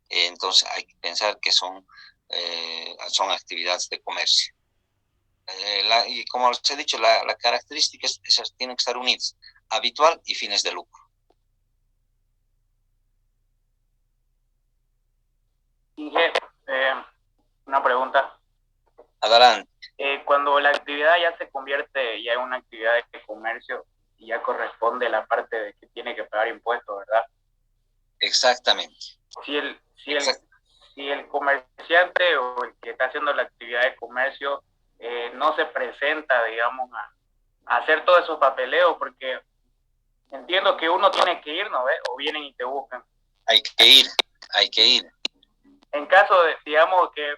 entonces hay que pensar que son actividades de comercio. Y como les he dicho, la característica es esas tienen que estar unidas, habitual y fines de lucro. Una pregunta. Adelante. Cuando la actividad ya se convierte ya en una actividad de comercio, ya corresponde la parte de que tiene que pagar impuestos, ¿verdad? Exactamente. Si si el comerciante o el que está haciendo la actividad de comercio no se presenta, digamos, a hacer todos esos papeleos, porque entiendo que uno tiene que ir, ¿no ves? O vienen y te buscan. Hay que ir. En caso de, digamos, que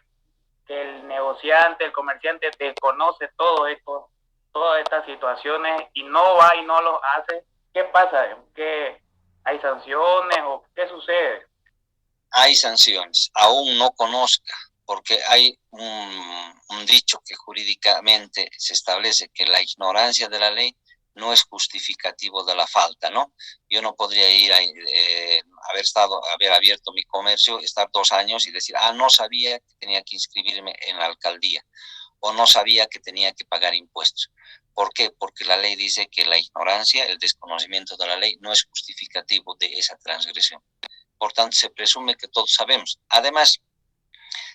el negociante, el comerciante desconoce todo esto, todas estas situaciones y no va y no lo hace, ¿qué pasa? ¿Qué, hay sanciones o qué sucede? Hay sanciones, aún no conozca, porque hay un dicho que jurídicamente se establece que la ignorancia de la ley no es justificativo de la falta, ¿no? Yo no podría ir a haber abierto mi comercio, estar 2 años y decir, no sabía que tenía que inscribirme en la alcaldía, o no sabía que tenía que pagar impuestos. ¿Por qué? Porque la ley dice que la ignorancia, el desconocimiento de la ley no es justificativo de esa transgresión. Por tanto, se presume que todos sabemos. Además,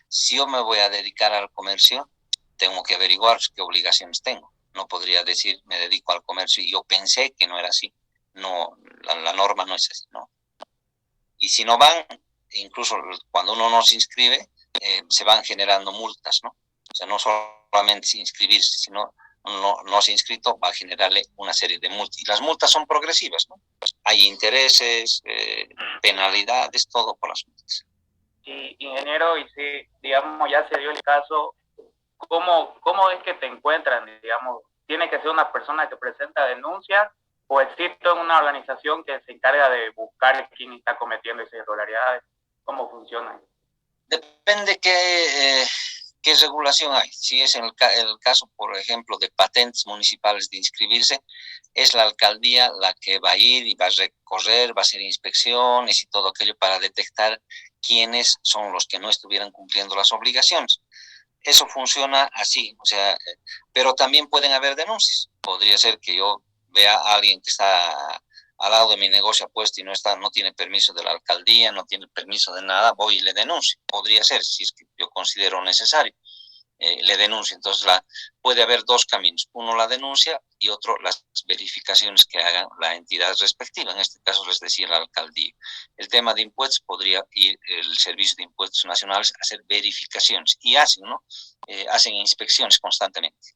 si yo me voy a dedicar al comercio, tengo que averiguar qué obligaciones tengo. No podría decir, me dedico al comercio y yo pensé que no era así. No, la norma no es así, ¿no? Y si no van, incluso cuando uno no se inscribe, se van generando multas, ¿no? O sea, no solamente inscribirse, sino no se ha inscrito, va a generarle una serie de multas. Y las multas son progresivas, ¿no? Hay intereses, penalidades, todo por las multas. Y ingeniero, y si, digamos, ya se dio el caso, ¿cómo es que te encuentran? Digamos, ¿tiene que ser una persona que presenta denuncia o existe una organización que se encarga de buscar quién está cometiendo esas irregularidades? ¿Cómo funciona? Depende qué regulación hay. Si es el caso, por ejemplo, de patentes municipales de inscribirse, es la alcaldía la que va a ir y va a recorrer, va a hacer inspecciones y todo aquello para detectar quiénes son los que no estuvieran cumpliendo las obligaciones. Eso funciona así, o sea, pero también pueden haber denuncias. Podría ser que yo vea a alguien que está al lado de mi negocio apuesto y no tiene permiso de la alcaldía, no tiene permiso de nada, voy y le denuncio. Podría ser, si es que yo considero necesario, le denuncio. Entonces puede haber 2 caminos, uno la denuncia y otro las verificaciones que haga la entidad respectiva, en este caso les decía la alcaldía. El tema de impuestos podría ir el Servicio de Impuestos Nacionales a hacer verificaciones y hacen, ¿no? Hacen inspecciones constantemente.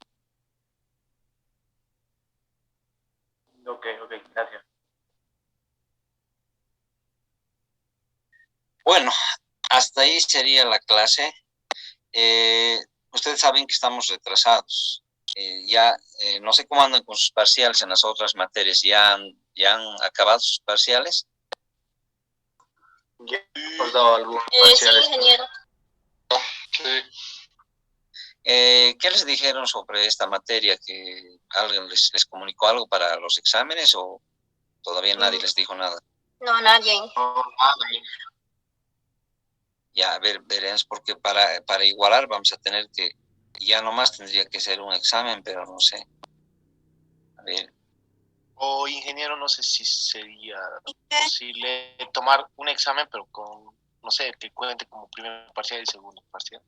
Ok, gracias. Bueno, hasta ahí sería la clase. Ustedes saben que estamos retrasados. No sé cómo andan con sus parciales en las otras materias. ¿Ya han acabado sus parciales? Ya hemos dado algunos parciales. Sí, ingeniero. Sí. ¿Qué les dijeron sobre esta materia? ¿Que alguien les comunicó algo para los exámenes o todavía nadie les dijo nada? No, nadie. No, nada. Ya, veremos, porque para igualar vamos a tener que, ya nomás tendría que ser un examen, pero no sé. A ver. O ingeniero, no sé si sería posible tomar un examen, pero con, no sé, que cuente como primer parcial y segundo parcial.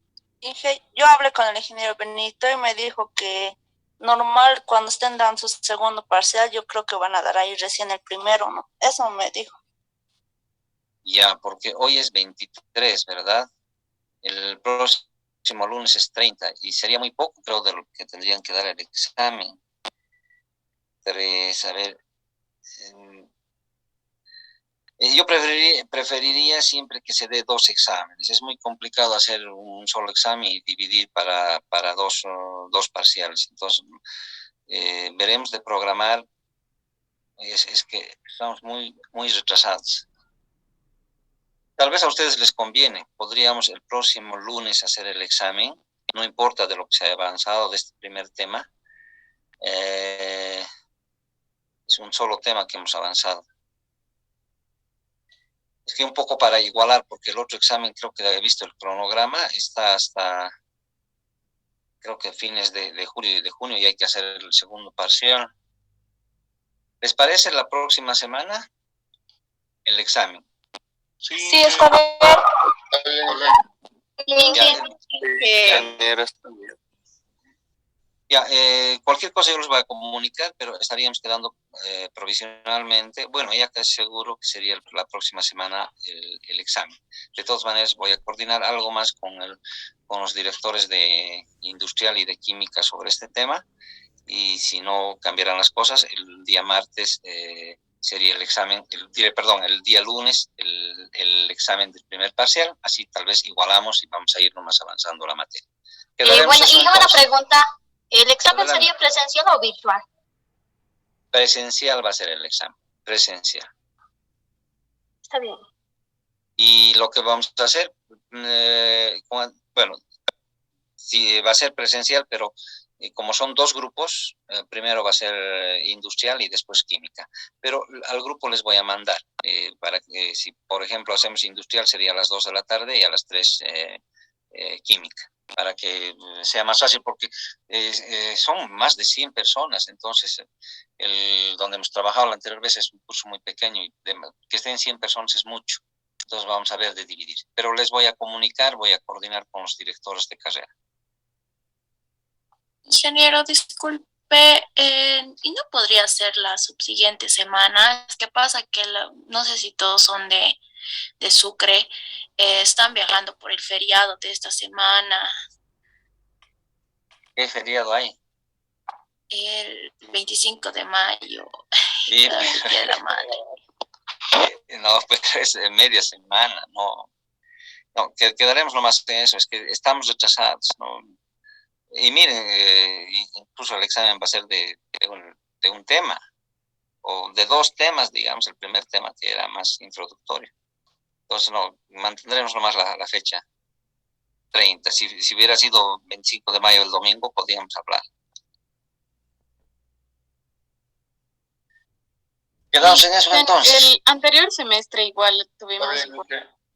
Yo hablé con el ingeniero Benito y me dijo que normal cuando estén dando su segundo parcial, yo creo que van a dar ahí recién el primero, ¿no? Eso me dijo. Ya, porque hoy es 23, ¿verdad? El próximo lunes es 30 y sería muy poco, creo, de lo que tendrían que dar el examen. 3, a ver. Yo preferiría siempre que se dé 2 exámenes. Es muy complicado hacer un solo examen y dividir para 2 parciales. Entonces, veremos de programar. Es que estamos muy retrasados. Tal vez a ustedes les conviene. Podríamos el próximo lunes hacer el examen. No importa de lo que se haya avanzado de este primer tema. Es un solo tema que hemos avanzado. Es que un poco para igualar, porque el otro examen, creo que he visto el cronograma, está hasta, creo que fines de julio y de junio, y hay que hacer el segundo parcial. ¿Les parece la próxima semana el examen? Sí, está bien. Ya, Ya, cualquier cosa yo les voy a comunicar, pero estaríamos quedando provisionalmente, bueno, ya casi seguro que sería la próxima semana el examen. De todas maneras, voy a coordinar algo más con los directores de industrial y de química sobre este tema, y si no cambiarán las cosas, el día martes sería el examen, el día lunes el examen del primer parcial, así tal vez igualamos y vamos a ir nomás avanzando la materia. Bueno, y una pregunta. ¿El examen sería presencial o virtual? Presencial va a ser el examen, presencial. Está bien. Y lo que vamos a hacer, bueno, sí va a ser presencial, pero como son dos grupos, primero va a ser industrial y después química. Pero al grupo les voy a mandar, para que si por ejemplo hacemos industrial sería a las 2 de la tarde y a las 3 química, para que sea más fácil, porque son más de 100 personas, entonces donde hemos trabajado la anterior vez es un curso muy pequeño y que estén 100 personas es mucho, entonces vamos a ver de dividir, pero les voy a comunicar, voy a coordinar con los directores de carrera. Ingeniero, disculpe, ¿y no podría ser la subsiguiente semana? ¿Qué pasa? Que no sé si todos son de Sucre, están viajando por el feriado de esta semana. ¿Qué feriado hay? El 25 de mayo. Sí, El Día de la Madre. No, pues es media semana, no, quedaremos nomás en eso, es que estamos retrasados, ¿no? Y miren, incluso el examen va a ser de un tema, o de dos temas, digamos, el primer tema que era más introductorio. Entonces, no, mantendremos nomás la fecha 30. Si hubiera sido 25 de mayo el domingo, podríamos hablar. Quedamos en eso entonces. El anterior semestre igual tuvimos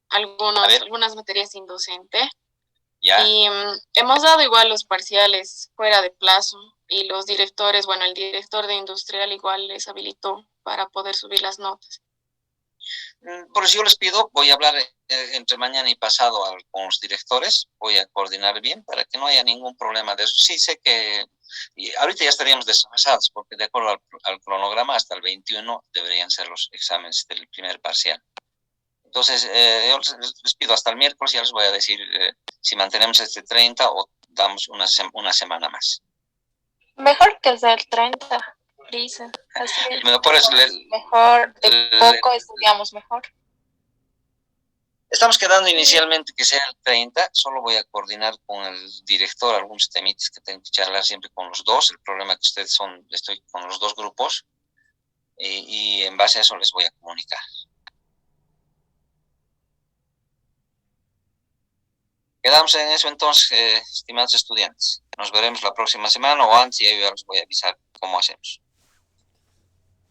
algunas materias indocentes. ¿Ya? Y hemos dado igual los parciales fuera de plazo y los directores, bueno, el director de industrial igual les habilitó para poder subir las notas. Por eso yo les pido, voy a hablar entre mañana y pasado con los directores, voy a coordinar bien para que no haya ningún problema de eso. Sí sé que ahorita ya estaríamos desfasados porque de acuerdo al cronograma hasta el 21 deberían ser los exámenes del primer parcial. Entonces, yo les pido hasta el miércoles, ya les voy a decir si mantenemos este 30 o damos una semana más. Mejor que sea el 30, dicen. Así es. Por eso, Mejor, de poco estudiamos mejor. Estamos quedando inicialmente que sea el 30, solo voy a coordinar con el director algunos temitas que tengo que charlar siempre con los dos. El problema es que ustedes estoy con los dos grupos y en base a eso les voy a comunicar. Quedamos en eso entonces, estimados estudiantes. Nos veremos la próxima semana o antes y yo ya les voy a avisar cómo hacemos.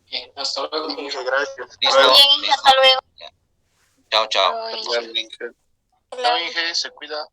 Bien, hasta luego. Muchas gracias. ¿Listo? Bien, hasta luego. Chao, chao. Chao, Inge, se cuida.